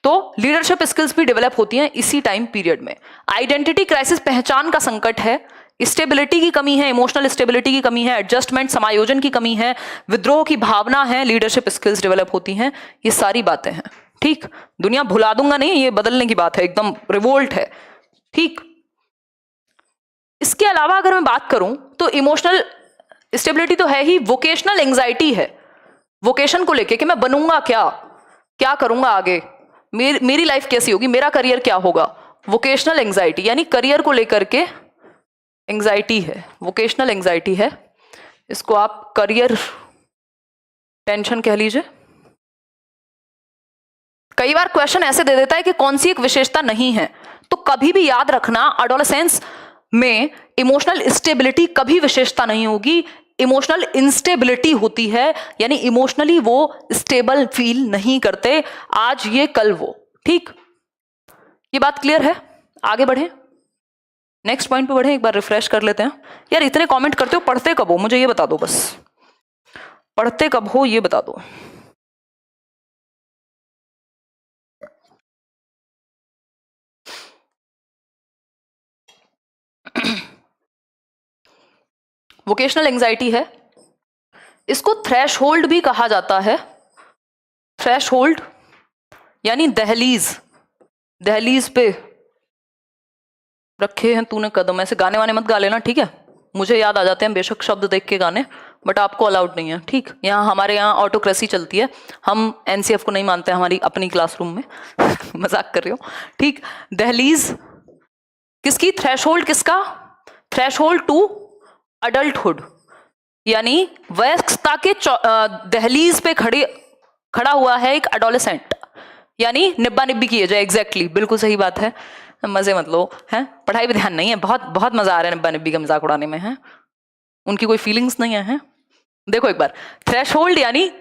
Speaker 1: तो लीडरशिप स्किल्स भी डेवलप होती हैं इसी टाइम पीरियड में। आइडेंटिटी क्राइसिस पहचान का संकट है, स्टेबिलिटी की कमी है, इमोशनल स्टेबिलिटी की कमी है, एडजस्टमेंट समायोजन की कमी है, विद्रोह की भावना है, लीडरशिप स्किल्स डेवलप होती हैं, ये सारी बातें हैं, ठीक। दुनिया भुला दूंगा नहीं, ये बदलने की बात है, एकदम रिवोल्ट है, ठीक। इसके अलावा अगर मैं बात करूं तो इमोशनल स्टेबिलिटी तो है ही, वोकेशनल एंजाइटी है, वोकेशन को लेके कि मैं बनूंगा क्या करूंगा आगे, मेरी लाइफ कैसी होगी, मेरा करियर क्या होगा, वोकेशनल एंजाइटी, यानी करियर को लेकर के एंजाइटी है, वोकेशनल एंजाइटी है, इसको आप करियर टेंशन कह लीजिए। कई बार क्वेश्चन ऐसे दे देता है कि कौन सी एक विशेषता नहीं है, तो कभी भी याद रखना एडोलेसेंस में इमोशनल स्टेबिलिटी कभी विशेषता नहीं होगी, इमोशनल इंस्टेबिलिटी होती है, यानी इमोशनली वो स्टेबल फील नहीं करते, आज ये कल वो, ठीक। ये बात क्लियर है? आगे बढ़े, नेक्स्ट पॉइंट पे बढ़े, एक बार रिफ्रेश कर लेते हैं। यार इतने कमेंट करते हो, पढ़ते कब हो मुझे ये बता दो, बस पढ़ते कब हो ये बता दो। वोकेशनल एंजाइटी है, इसको थ्रेशहोल्ड भी कहा जाता है। थ्रेशहोल्ड यानी दहलीज पे रखे हैं तूने कदम, ऐसे गाने वाने मत गा लेना, ठीक है। मुझे याद आ जाते हैं बेशक शब्द देख के गाने, बट आपको अलाउड नहीं है, ठीक। हमारे यहाँ ऑटोक्रेसी चलती है, हम NCF को नहीं मानते हमारी अपनी क्लासरूम में मजाक कर रही हो, ठीक। दहलीज किसकी, थ्रेशहोल्ड किसका, थ्रेशहोल्ड टू अडल्टहुड, यानी वयस्कता के दहलीज पे खड़ा हुआ है एक एडोलेसेंट, यानी निब्बा निब्बी की एज है, एग्जैक्टली, बिल्कुल सही बात है, मजे मत लो, हैं पढ़ाई पे ध्यान नहीं है, बहुत बहुत मजा आ रहा है निब्बा निब्बी का मजाक उड़ाने में, है उनकी कोई फीलिंग्स नहीं है। देखो एक बार, थ्रेशहोल्ड यानी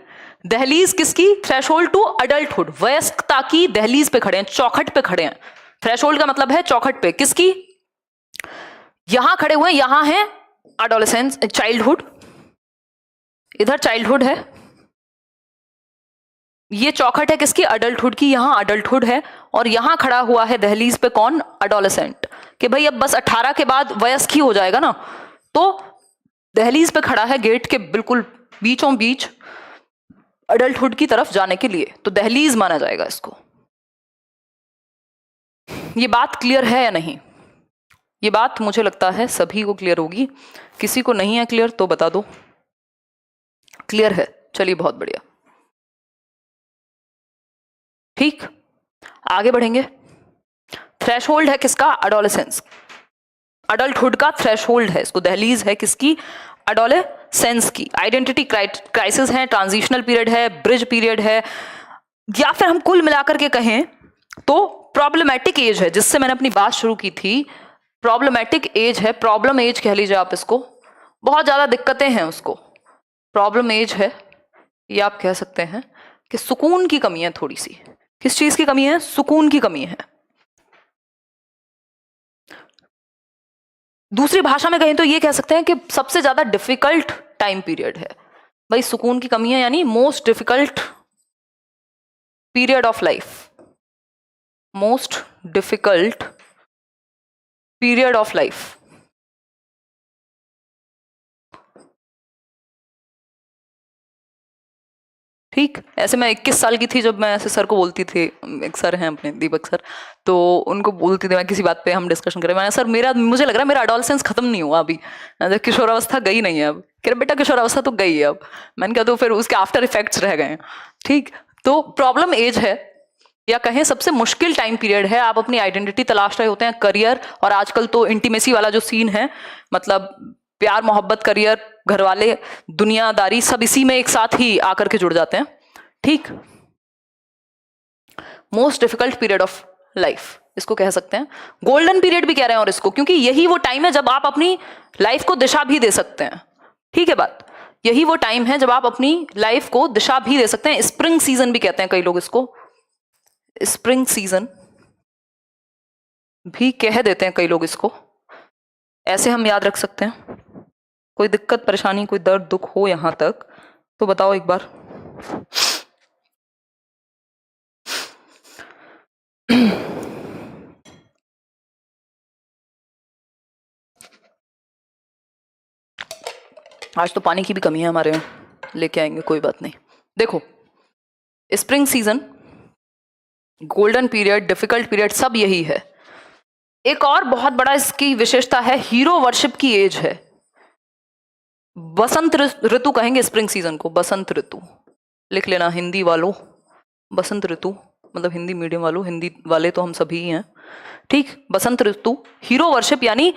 Speaker 1: दहलीज किसकी, थ्रेशहोल्ड टू अडल्टहुड, वयस्कता की दहलीज पे खड़े हैं, चौखट पे खड़े हैं। थ्रेशहोल्ड का मतलब है चौखट पे, किसकी, यहां खड़े हुए हैं, यहां है एडोलेसेंस, चाइल्डहुड, इधर चाइल्डहुड है, ये चौखट है किसकी, अडल्टहुड की, यहां अडल्टहुड है, और यहां खड़ा हुआ है दहलीज पे कौन, एडोलेसेंट, कि भाई अब बस 18 के बाद वयस्क ही हो जाएगा ना, तो दहलीज पे खड़ा है गेट के बिल्कुल बीचों बीच अडल्टहुड की तरफ जाने के लिए, तो दहलीज माना जाएगा इसको। ये बात क्लियर है या नहीं? ये बात मुझे लगता है सभी को क्लियर होगी, किसी को नहीं है क्लियर तो बता दो। क्लियर है, चलिए बहुत बढ़िया, ठीक। आगे बढ़ेंगे। थ्रेशहोल्ड है किसका, एडोलेसेंस, अडल्टहुड का थ्रेशहोल्ड है, इसको दहलीज है किसकी, एडोलेसेंस की। आइडेंटिटी क्राइसिस है, ट्रांजिशनल पीरियड है, ब्रिज पीरियड है, या फिर हम कुल मिलाकर के कहें तो प्रॉब्लमैटिक एज है, जिससे मैंने अपनी बात शुरू की थी, प्रॉब्लमैटिक एज है, प्रॉब्लम एज कह लीजिए आप इसको, बहुत ज्यादा दिक्कतें हैं उसको, प्रॉब्लम एज है, ये आप कह सकते हैं कि सुकून की कमी है थोड़ी सी। किस चीज की कमी है, सुकून की कमी है। दूसरी भाषा में कहें तो ये कह सकते हैं कि सबसे ज्यादा डिफिकल्ट टाइम पीरियड है, भाई सुकून की कमी है, यानी most difficult period of life, most difficult period of life. ठीक, ऐसे मैं 21 साल की थी जब मैं ऐसे सर को बोलती थी, एक सर हैं अपने दीपक सर, तो उनको बोलती थी मैं किसी बात पे, हम डिस्कशन करें, मैंने सर मुझे लग रहा है मेरा एडोलेसेंस खत्म नहीं हुआ अभी, किशोरावस्था गई नहीं है अब, कह रहे बेटा किशोरावस्था तो गई है अब, मैंने कहा तो फिर उसके आफ्टर इफेक्ट्स रह गए हैं। ठीक, तो प्रॉब्लम एज है, या कहें सबसे मुश्किल टाइम पीरियड है, आप अपनी आइडेंटिटी तलाश रहे होते हैं, करियर, और आजकल तो इंटीमेसी वाला जो सीन है, मतलब प्यार मोहब्बत करियर घर वाले दुनियादारी सब इसी में एक साथ ही आकर के जुड़ जाते हैं। ठीक, most difficult period of life इसको कह सकते हैं, गोल्डन पीरियड भी कह रहे हैं और इसको, क्योंकि यही वो टाइम है जब आप अपनी लाइफ को दिशा भी दे सकते हैं। ठीक है बात, यही वो टाइम है जब आप अपनी लाइफ को दिशा भी दे सकते हैं। स्प्रिंग सीजन भी कहते हैं कई लोग इसको, स्प्रिंग सीजन भी कह देते हैं कई लोग इसको, ऐसे हम याद रख सकते हैं। कोई दिक्कत परेशानी कोई दर्द दुख हो यहां तक तो बताओ एक बार। आज तो पानी की भी कमी है हमारे यहाँ, लेके आएंगे कोई बात नहीं। देखो spring season, golden period, difficult period, सब यही है। एक और बहुत बड़ा इसकी विशेषता है, हीरो वर्शिप की एज है। बसंत ऋतु कहेंगे स्प्रिंग सीजन को, बसंत ऋतु लिख लेना हिंदी वालों, बसंत ऋतु मतलब हिंदी मीडियम वालों, हिंदी वाले तो हम सभी ही हैं, ठीक। बसंत ऋतु, हीरो वर्शिप यानी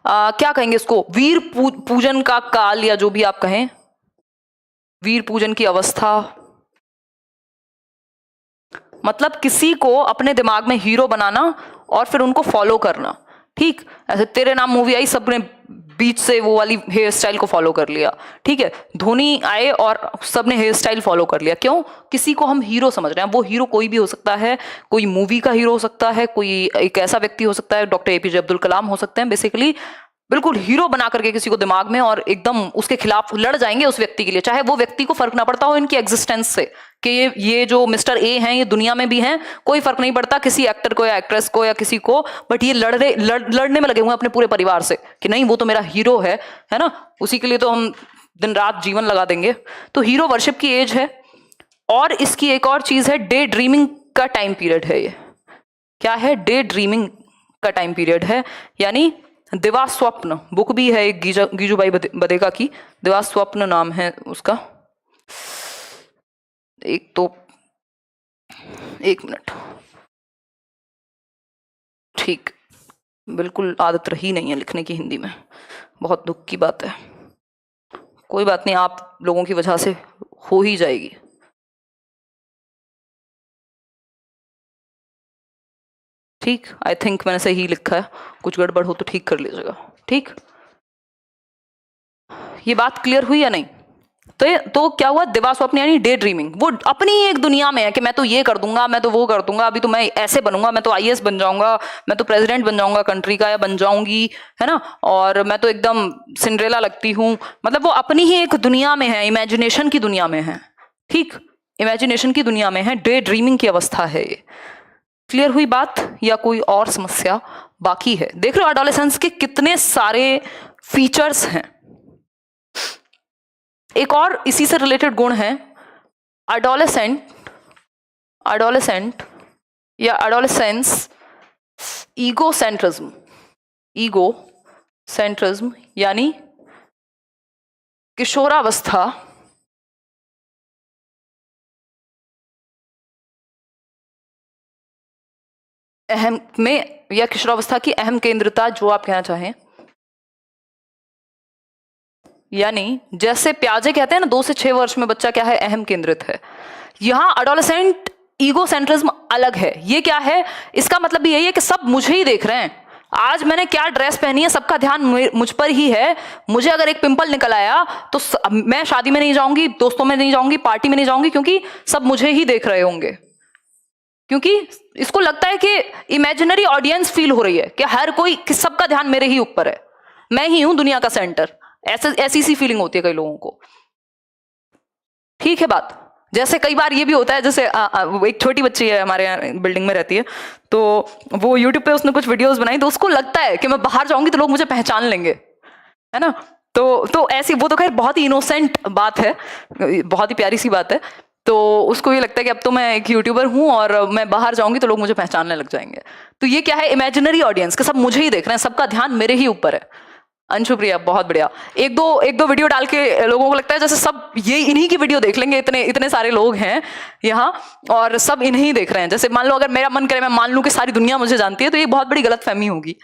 Speaker 1: क्या कहेंगे इसको, वीर पूजन का काल, या जो भी आप कहें, वीर पूजन की अवस्था। मतलब किसी को अपने दिमाग में हीरो बनाना और फिर उनको फॉलो करना, ठीक। ऐसे तेरे नाम मूवी आई, सबने बीच से वो वाली हेयर स्टाइल को फॉलो कर लिया, ठीक है। धोनी आए और सबने हेयर स्टाइल फॉलो कर लिया, क्यों? किसी को हम हीरो समझ रहे हैं। वो हीरो कोई भी हो सकता है, कोई मूवी का हीरो हो सकता है, कोई एक ऐसा व्यक्ति हो सकता है, डॉक्टर एपीजे अब्दुल कलाम हो सकते हैं। बेसिकली बिल्कुल हीरो बना करके किसी को दिमाग में, और एकदम उसके खिलाफ लड़ जाएंगे उस व्यक्ति के लिए, चाहे वो व्यक्ति को फर्क ना पड़ता हो इनकी एग्जिस्टेंस से, कि ये जो मिस्टर ए हैं ये दुनिया में भी हैं, कोई फर्क नहीं पड़ता किसी एक्टर को या एक्ट्रेस को या किसी को, बट ये लड़ने में लगे हुए हैं अपने पूरे परिवार से कि नहीं वो तो मेरा हीरो है ना, उसी के लिए तो हम दिन रात जीवन लगा देंगे। तो हीरो वर्शिप की एज है। और इसकी एक और चीज है, डे ड्रीमिंग का टाइम पीरियड है ये। क्या है? डे ड्रीमिंग का टाइम पीरियड है, यानी दिवा स्वप्न, बुक भी है एक गीजूबाई बदेगा की, दिवा स्वप्न नाम है उसका। एक मिनट, ठीक, बिल्कुल आदत रही नहीं है लिखने की हिंदी में, बहुत दुख की बात है। कोई बात नहीं, आप लोगों की वजह से हो ही जाएगी। ठीक, आई थिंक मैंने सही लिखा है, कुछ गड़बड़ हो तो ठीक कर लीजिएगा, ठीक। ये बात क्लियर हुई या नहीं? तो क्या हुआ, दिवा स्वप्न यानी डे ड्रीमिंग, वो अपनी एक दुनिया में है कि मैं तो ये कर दूंगा, मैं तो वो कर दूंगा, अभी तो मैं ऐसे बनूंगा, मैं तो आईएएस बन जाऊंगा, मैं तो प्रेसिडेंट बन जाऊंगा कंट्री का, या बन जाऊंगी, है ना, और मैं तो एकदम सिंड्रेला लगती हूँ। मतलब वो अपनी ही एक दुनिया में है, इमेजिनेशन की दुनिया में है, ठीक, इमेजिनेशन की दुनिया में है, डे ड्रीमिंग की अवस्था है ये। क्लियर हुई बात, या कोई और समस्या बाकी है? देख रहे हो एडोलेसेंस के कितने सारे फीचर्स हैं। एक और इसी से रिलेटेड गुण है, एडोलेसेंट या एडोलेसेंस ईगोसेंट्रिज्म यानी किशोरावस्था अहम में, या किशोरावस्था की अहम केंद्रता, जो आप कहना चाहें। यानी जैसे प्याजे कहते हैं ना 2 से 6 वर्ष में बच्चा क्या है, अहम केंद्रित है, यहां एडोलेसेंट ईगोसेंट्रिज्म अलग है। ये क्या है? इसका मतलब भी यही है कि सब मुझे ही देख रहे हैं, आज मैंने क्या ड्रेस पहनी है सबका ध्यान मुझ पर ही है। मुझे अगर एक पिंपल निकल आया तो मैं शादी में नहीं जाऊंगी, दोस्तों में नहीं जाऊंगी, पार्टी में नहीं जाऊंगी, क्योंकि सब मुझे ही देख रहे होंगे। क्योंकि इसको लगता है कि इमेजिनरी ऑडियंस फील हो रही है कि हर कोई, कि सबका ध्यान मेरे ही ऊपर है, मैं ही हूं दुनिया का सेंटर, ऐसी सी फीलिंग होती है कई लोगों को, ठीक है बात। जैसे कई बार ये भी होता है, जैसे एक छोटी बच्ची है हमारे यहाँ बिल्डिंग में रहती है, तो वो यूट्यूब पे उसने कुछ वीडियोस बनाई, तो उसको लगता है कि मैं बाहर जाऊंगी तो लोग मुझे पहचान लेंगे, है ना। तो ऐसी, वो तो खैर बहुत ही इनोसेंट बात है, बहुत ही प्यारी सी बात है। तो उसको ये लगता है कि अब तो मैं एक यूट्यूबर हूं और मैं बाहर जाऊंगी तो लोग मुझे पहचानने लग जाएंगे। तो ये क्या है, इमेजिनरी ऑडियंस, के सब मुझे ही देख रहे हैं, सबका ध्यान मेरे ही ऊपर है। अंशु प्रिया, बहुत बढ़िया। एक दो वीडियो डाल के लोगों को लगता है जैसे सब ये इन्हीं की वीडियो देख लेंगे, इतने सारे लोग हैं यहाँ और सब इन्हीं देख रहे हैं। जैसे मान लो अगर मेरा मन करे मैं मान लूं कि सारी दुनिया मुझे जानती है, तो ये बहुत बड़ी गलतफहमी होगी,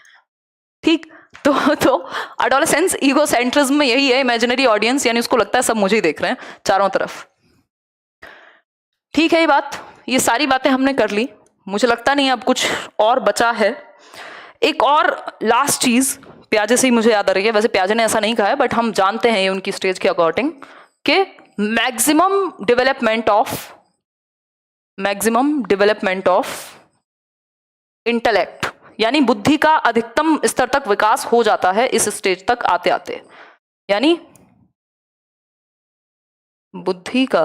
Speaker 1: ठीक। तो एडोलेसेंस ईगोसेंट्रिज्म में यही है, इमेजिनरी ऑडियंस, यानी उसको लगता है सब मुझे ही देख रहे हैं चारों तरफ, ठीक है। ये बात, ये सारी बातें हमने कर ली, मुझे लगता नहीं अब कुछ और बचा है। एक और लास्ट चीज प्याजे से ही मुझे याद आ रही है, वैसे प्याजे ने ऐसा नहीं कहा है बट हम जानते हैं ये उनकी स्टेज के अकॉर्डिंग कि मैक्सिमम डेवलपमेंट ऑफ इंटेलेक्ट, यानी बुद्धि का अधिकतम स्तर तक विकास हो जाता है इस स्टेज तक आते आते। यानी बुद्धि का,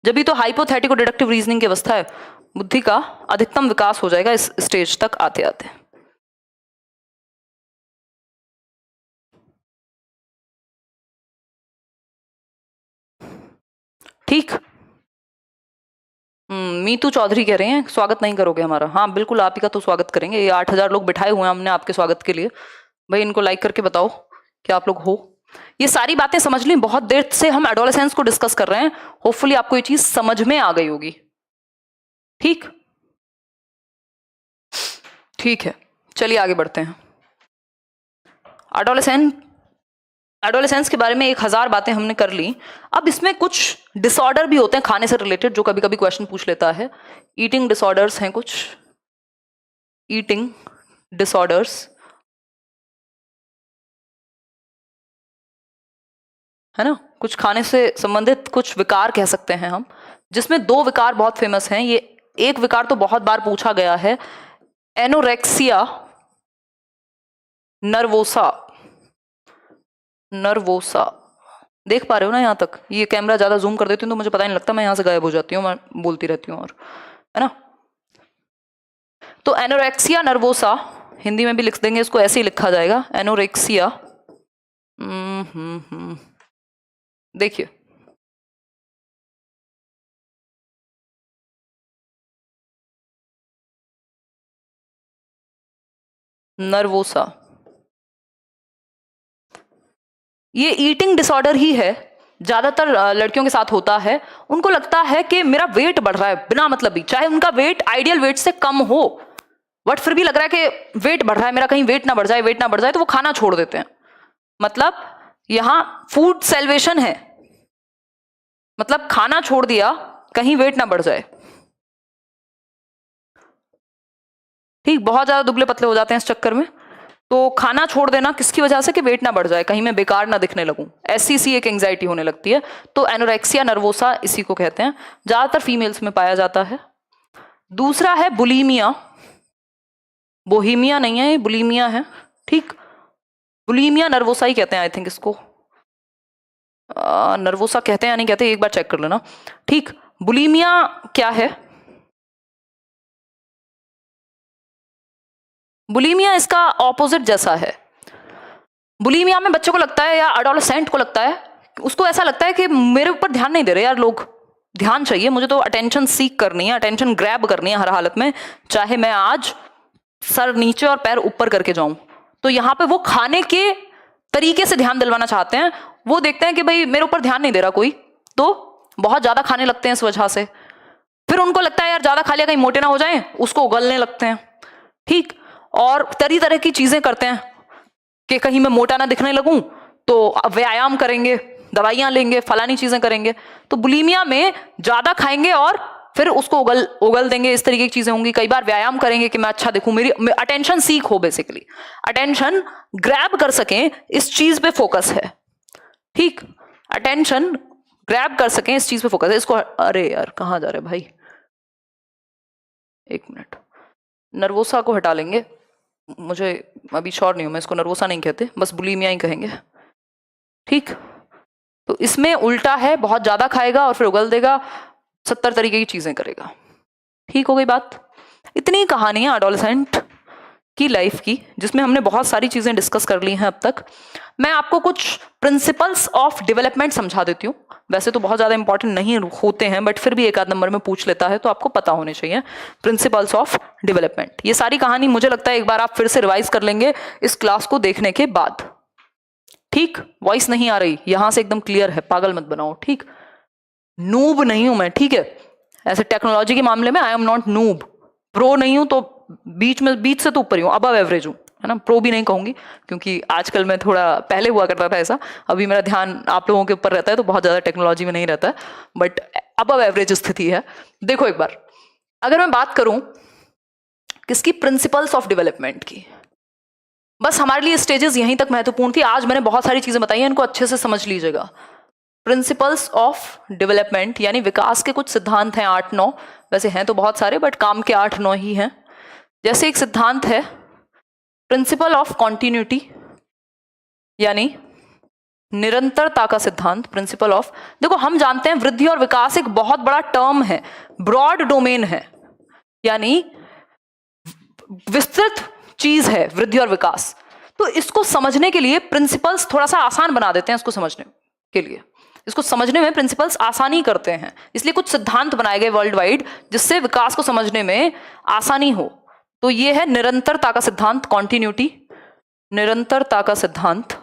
Speaker 1: जब भी तो हाइपोथेटिको डिडक्टिव रीजनिंग की अवस्था है, बुद्धि का अधिकतम विकास हो जाएगा इस स्टेज तक आते आते। ठीक। मीतू चौधरी कह रहे हैं स्वागत नहीं करोगे हमारा। हाँ बिल्कुल, आप ही का तो स्वागत करेंगे। ये 8,000 लोग बिठाए हुए हैं हमने आपके स्वागत के लिए। भाई इनको लाइक करके बताओ कि आप लोग हो। ये सारी बातें समझ ली, बहुत देर से हम एडोलेसेंस को डिस्कस कर रहे हैं, होपफुली आपको ये चीज समझ में आ गई होगी। ठीक ठीक है, चलिए आगे बढ़ते हैं। एडोलेसेंस के बारे में 1000 बातें हमने कर ली। अब इसमें कुछ डिसऑर्डर भी होते हैं खाने से रिलेटेड, जो कभी कभी क्वेश्चन पूछ लेता है। ईटिंग डिसऑर्डर्स हैं कुछ, ईटिंग डिसऑर्डर्स है ना, कुछ खाने से संबंधित कुछ विकार कह सकते हैं हम, जिसमें 2 विकार बहुत फेमस हैं। ये एक विकार तो बहुत बार पूछा गया है, एनोरेक्सिया नर्वोसा। देख पा रहे हो ना यहाँ तक? ये कैमरा ज्यादा जूम कर देती हूँ तो मुझे पता नहीं लगता, मैं यहाँ से गायब हो जाती हूँ, मैं बोलती रहती हूँ और, है ना। तो एनोरेक्सिया नर्वोसा हिंदी में भी लिख देंगे, इसको ऐसे ही लिखा जाएगा, एनोरेक्सिया। देखिए नर्वोसा, ये ईटिंग डिसऑर्डर ही है, ज्यादातर लड़कियों के साथ होता है। उनको लगता है कि मेरा वेट बढ़ रहा है बिना मतलब भी, चाहे उनका वेट आइडियल वेट से कम हो, बट फिर भी लग रहा है कि वेट बढ़ रहा है मेरा, कहीं वेट ना बढ़ जाए, तो वो खाना छोड़ देते हैं। मतलब यहां फूड सेल्वेशन है, मतलब खाना छोड़ दिया कहीं वेट ना बढ़ जाए। ठीक, बहुत ज्यादा दुबले पतले हो जाते हैं इस चक्कर में, तो खाना छोड़ देना किसकी वजह से? कि वेट ना बढ़ जाए, कहीं मैं बेकार ना दिखने लगूं, ऐसी सी एक एंग्जाइटी होने लगती है। तो एनोरेक्सिया नर्वोसा इसी को कहते हैं, ज्यादातर फीमेल्स में पाया जाता है। दूसरा है बुलीमिया, बोहीमिया नहीं है ये, बुलीमिया है। ठीक, बुलीमिया नर्वोसा ही कहते हैं आई थिंक इसको, नर्वोसा कहते हैं या नहीं कहते, एक बार चेक कर लेना। ठीक, बुलीमिया क्या है? बुलीमिया इसका ऑपोजिट जैसा है। बुलीमिया में बच्चे को लगता है या एडोलेसेंट को लगता है, उसको ऐसा लगता है कि मेरे ऊपर ध्यान नहीं दे रहे यार लोग, ध्यान चाहिए मुझे, तो अटेंशन सीक करनी है, अटेंशन ग्रैब करनी है हर हालत में, चाहे मैं आज सर नीचे और पैर ऊपर करके जाऊं। तो यहाँ पे वो खाने के तरीके से ध्यान दिलवाना चाहते हैं। वो देखते हैं कि भाई मेरे ऊपर ध्यान नहीं दे रहा कोई, तो बहुत ज्यादा खाने लगते हैं इस वजह से। फिर उनको लगता है यार ज्यादा खा लिया कहीं मोटे ना हो जाएं, उसको उगलने लगते हैं। ठीक, और तरह तरह की चीजें करते हैं कि कहीं मैं मोटा ना दिखने लगूं, तो व्यायाम करेंगे, दवाइयां लेंगे, फलानी चीजें करेंगे। तो बुलीमिया में ज्यादा खाएंगे और फिर उसको उगल देंगे, इस तरीके की चीजें होंगी। कई बार व्यायाम करेंगे कि मैं अच्छा दिखूं, मेरी अटेंशन सीक हो, बेसिकली अटेंशन ग्रैब कर सकें, इस चीज पे फोकस है। ठीक, अटेंशन ग्रैब कर सकें इस चीज पे फोकस है। इसको, अरे यार कहाँ जा रहे भाई, एक मिनट, नर्वोसा को हटा लेंगे, मुझे अभी श्योर नहीं हूं मैं, इसको नर्वोसा नहीं कहते, बस बुलीमिया ही कहेंगे। ठीक, तो इसमें उल्टा है, बहुत ज्यादा खाएगा और फिर उगल देगा, 70 तरीके की चीजें करेगा। ठीक हो गई बात? इतनी कहानी है एडोलेसेंट की लाइफ की, जिसमें हमने बहुत सारी चीजें डिस्कस कर ली हैं अब तक। मैं आपको कुछ प्रिंसिपल्स ऑफ डेवलपमेंट समझा देती हूँ, वैसे तो बहुत ज्यादा इंपॉर्टेंट नहीं होते हैं, बट फिर भी एक आध नंबर में पूछ लेता है तो आपको पता होने चाहिए प्रिंसिपल्स ऑफ डेवलपमेंट। ये सारी कहानी मुझे लगता है एक बार आप फिर से रिवाइज कर लेंगे इस क्लास को देखने के बाद। ठीक, वॉइस नहीं आ रही यहां से, एकदम क्लियर है, पागल मत बनाओ। ठीक, नूब नहीं हूं मैं, ठीक है, ऐसे टेक्नोलॉजी के मामले में I am not noob, pro नहीं हूं तो बीच से तो ऊपर ही हूं, अबव एवरेज हूं, है ना। प्रो भी नहीं कहूंगी क्योंकि आजकल मैं थोड़ा, पहले हुआ करता था ऐसा, अभी मेरा ध्यान आप लोगों के ऊपर रहता है तो बहुत ज्यादा टेक्नोलॉजी में नहीं रहता है, बट अबव एवरेज स्थिति है। देखो एक बार, अगर मैं बात करूं किसकी? प्रिंसिपल्स ऑफ डेवलपमेंट की। बस हमारे लिए स्टेजेस यहीं तक महत्वपूर्ण थी। आज मैंने बहुत सारी चीजें बताई हैं, इनको अच्छे से समझ लीजिएगा। प्रिंसिपल्स ऑफ डेवलपमेंट यानी विकास के कुछ सिद्धांत हैं, 8-9, वैसे हैं तो बहुत सारे बट काम के 8-9 ही हैं। जैसे एक सिद्धांत है प्रिंसिपल ऑफ कॉन्टिन्यूटी यानी निरंतरता का सिद्धांत। प्रिंसिपल ऑफ, देखो हम जानते हैं वृद्धि और विकास एक बहुत बड़ा टर्म है, ब्रॉड डोमेन है, यानी विस्तृत चीज है वृद्धि और विकास। तो इसको समझने के लिए प्रिंसिपल्स थोड़ा सा आसान बना देते हैं, इसको समझने के लिए, इसको समझने में प्रिंसिपल्स आसानी करते हैं, इसलिए कुछ सिद्धांत बनाए गए वर्ल्ड वाइड जिससे विकास को समझने में आसानी हो। तो ये है निरंतरता का सिद्धांत, कॉन्टिन्यूटी, निरंतरता का सिद्धांत,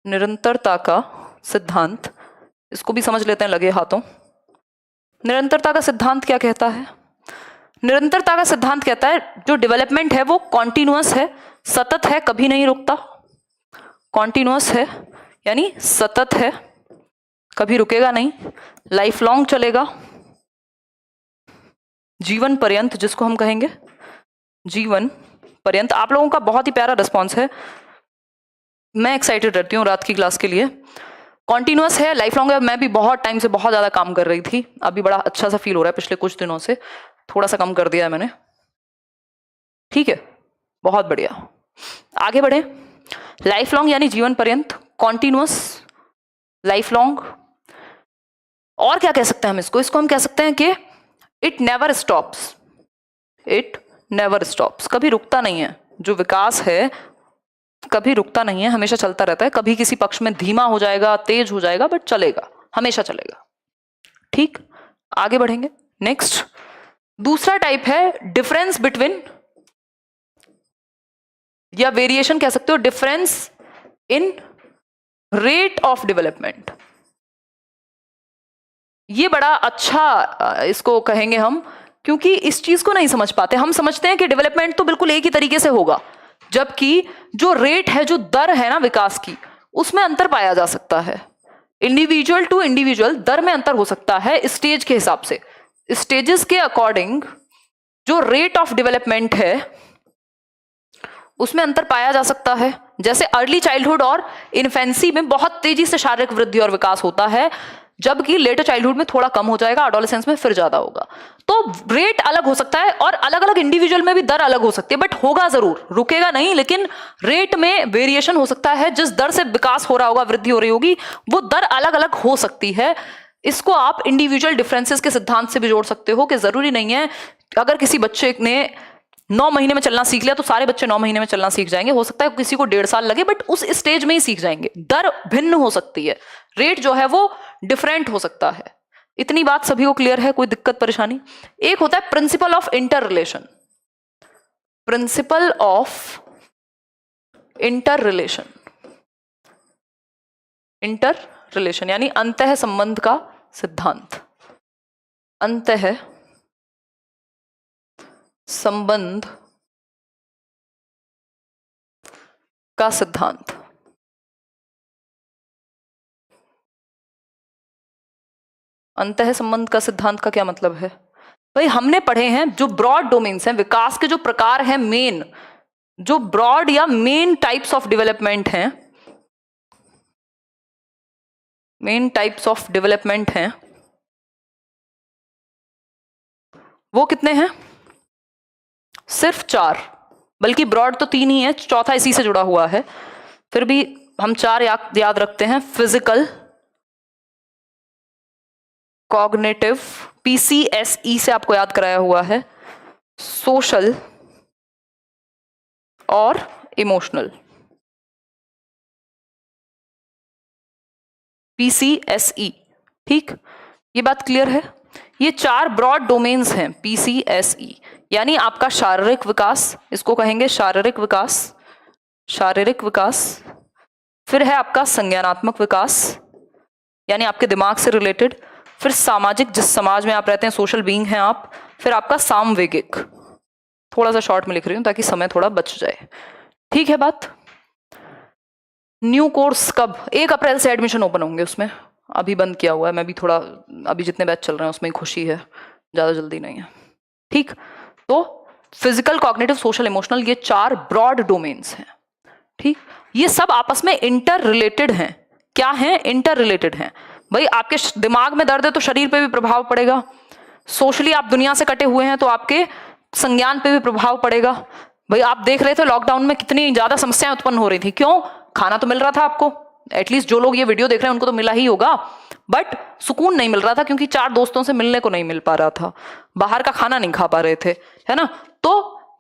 Speaker 1: निरंतरता का सिद्धांत, इसको भी समझ लेते हैं लगे हाथों। निरंतरता का सिद्धांत क्या कहता है? निरंतरता का सिद्धांत कहता है जो डेवलपमेंट है वो कॉन्टिन्यूअस है, सतत है, कभी नहीं रुकता। कॉन्टिन्यूअस है यानी सतत है, कभी रुकेगा नहीं, लाइफ लॉन्ग चलेगा, जीवन पर्यंत, जिसको हम कहेंगे जीवन पर्यंत। आप लोगों का बहुत ही प्यारा रिस्पॉन्स है, मैं एक्साइटेड रहती हूँ रात की क्लास के लिए। कॉन्टिन्यूअस है, लाइफ लॉन्ग है। मैं भी बहुत टाइम से बहुत ज्यादा काम कर रही थी, अभी बड़ा अच्छा सा फील हो रहा है, पिछले कुछ दिनों से थोड़ा सा कम कर दिया है मैंने। ठीक है, बहुत बढ़िया, आगे बढ़े। लाइफ लॉन्ग यानी जीवन पर्यंत, कॉन्टिन्यूअस, लाइफ लॉन्ग। और क्या कह सकते हैं हम इसको? इसको हम कह सकते हैं कि it never stops, it never stops, कभी रुकता नहीं है। जो विकास है कभी रुकता नहीं है, हमेशा चलता रहता है। कभी किसी पक्ष में धीमा हो जाएगा, तेज हो जाएगा, बट चलेगा, हमेशा चलेगा। ठीक, आगे बढ़ेंगे। नेक्स्ट, दूसरा टाइप है डिफरेंस बिटवीन, या वेरिएशन कह सकते हो, difference in rate of development. ये बड़ा अच्छा इसको कहेंगे हम, क्योंकि इस चीज को नहीं समझ पाते। हम समझते हैं कि डेवलपमेंट तो बिल्कुल एक ही तरीके से होगा, जबकि जो रेट है, जो दर है ना विकास की, उसमें अंतर पाया जा सकता है। इंडिविजुअल टू इंडिविजुअल दर में अंतर हो सकता है, स्टेज के हिसाब से, स्टेजेस के अकॉर्डिंग जो रेट ऑफ डेवलपमेंट है उसमें अंतर पाया जा सकता है। जैसे अर्ली चाइल्डहुड और इन्फेंसी में बहुत तेजी से शारीरिक वृद्धि और विकास होता है, जबकि लेटर चाइल्डहुड में थोड़ा कम हो जाएगा, एडोलेसेंस में फिर ज्यादा होगा। तो रेट अलग हो सकता है और अलग अलग इंडिविजुअल में भी दर अलग हो सकती है, बट होगा जरूर, रुकेगा नहीं, लेकिन रेट में वेरिएशन हो सकता है। जिस दर से विकास हो रहा होगा, वृद्धि हो रही होगी, वो दर अलग अलग हो सकती है। इसको आप इंडिविजुअल डिफरेंसेस के सिद्धांत से भी जोड़ सकते हो कि जरूरी नहीं है अगर किसी बच्चे ने 9 महीने में चलना सीख लिया तो सारे बच्चे 9 महीने में चलना सीख जाएंगे। हो सकता है किसी को 1.5 साल लगे, बट उस स्टेज में ही सीख जाएंगे। दर भिन्न हो सकती है, रेट जो है वो डिफरेंट हो सकता है। इतनी बात सभी को क्लियर है? कोई दिक्कत परेशानी? एक होता है principle of inter relation, principle of inter relation, inter relation यानी अंतः संबंध का सिद्धांत, अंतः संबंध का सिद्धांत। अंतः संबंध का सिद्धांत का क्या मतलब है? भाई हमने पढ़े हैं जो ब्रॉड डोमेन्स हैं, विकास के जो प्रकार हैं, मेन जो ब्रॉड या मेन टाइप्स ऑफ डेवलपमेंट हैं, मेन टाइप्स ऑफ डेवलपमेंट हैं, वो कितने हैं? सिर्फ 4, बल्कि ब्रॉड तो 3 ही है, चौथा इसी से जुड़ा हुआ है, फिर भी हम 4 याद रखते हैं। फिजिकल, कॉग्निटिव, PCSE से आपको याद कराया हुआ है, सोशल और इमोशनल। PCSE, ठीक, ये बात क्लियर है? ये 4 ब्रॉड डोमेन्स हैं PCSE, यानी आपका शारीरिक विकास, इसको कहेंगे शारीरिक विकास, शारीरिक विकास। फिर है आपका संज्ञानात्मक विकास, यानी आपके दिमाग से रिलेटेड। फिर सामाजिक, जिस समाज में आप रहते हैं, सोशल बीइंग हैं आप। फिर आपका सामवेगिक, थोड़ा सा शॉर्ट में लिख रही हूं ताकि समय थोड़ा बच जाए, ठीक है बात? न्यू कोर्स कब? 1 अप्रैल से एडमिशन ओपन होंगे, उसमें अभी बंद किया हुआ है। मैं भी थोड़ा, अभी जितने बैच चल रहे हैं उसमें खुशी है, ज्यादा जल्दी नहीं है, ठीक? तो फिजिकल, कॉग्निटिव, सोशल, इमोशनल, ये 4 ब्रॉड डोमेन्स हैं। ठीक, ये सब आपस में इंटर रिलेटेड हैं। क्या हैं? इंटर रिलेटेड हैं। भाई आपके दिमाग में दर्द है तो शरीर पे भी प्रभाव पड़ेगा। सोशली आप दुनिया से कटे हुए हैं तो आपके संज्ञान पे भी प्रभाव पड़ेगा। भाई आप देख रहे थे लॉकडाउन में कितनी ज्यादा समस्याएं उत्पन्न हो रही थी। क्यों? खाना तो मिल रहा था आपको, एटलीस्ट जो लोग ये वीडियो देख रहे हैं उनको तो मिला ही होगा, बट सुकून नहीं मिल रहा था क्योंकि 4 दोस्तों से मिलने को नहीं मिल पा रहा था, बाहर का खाना नहीं खा पा रहे थे, है ना। तो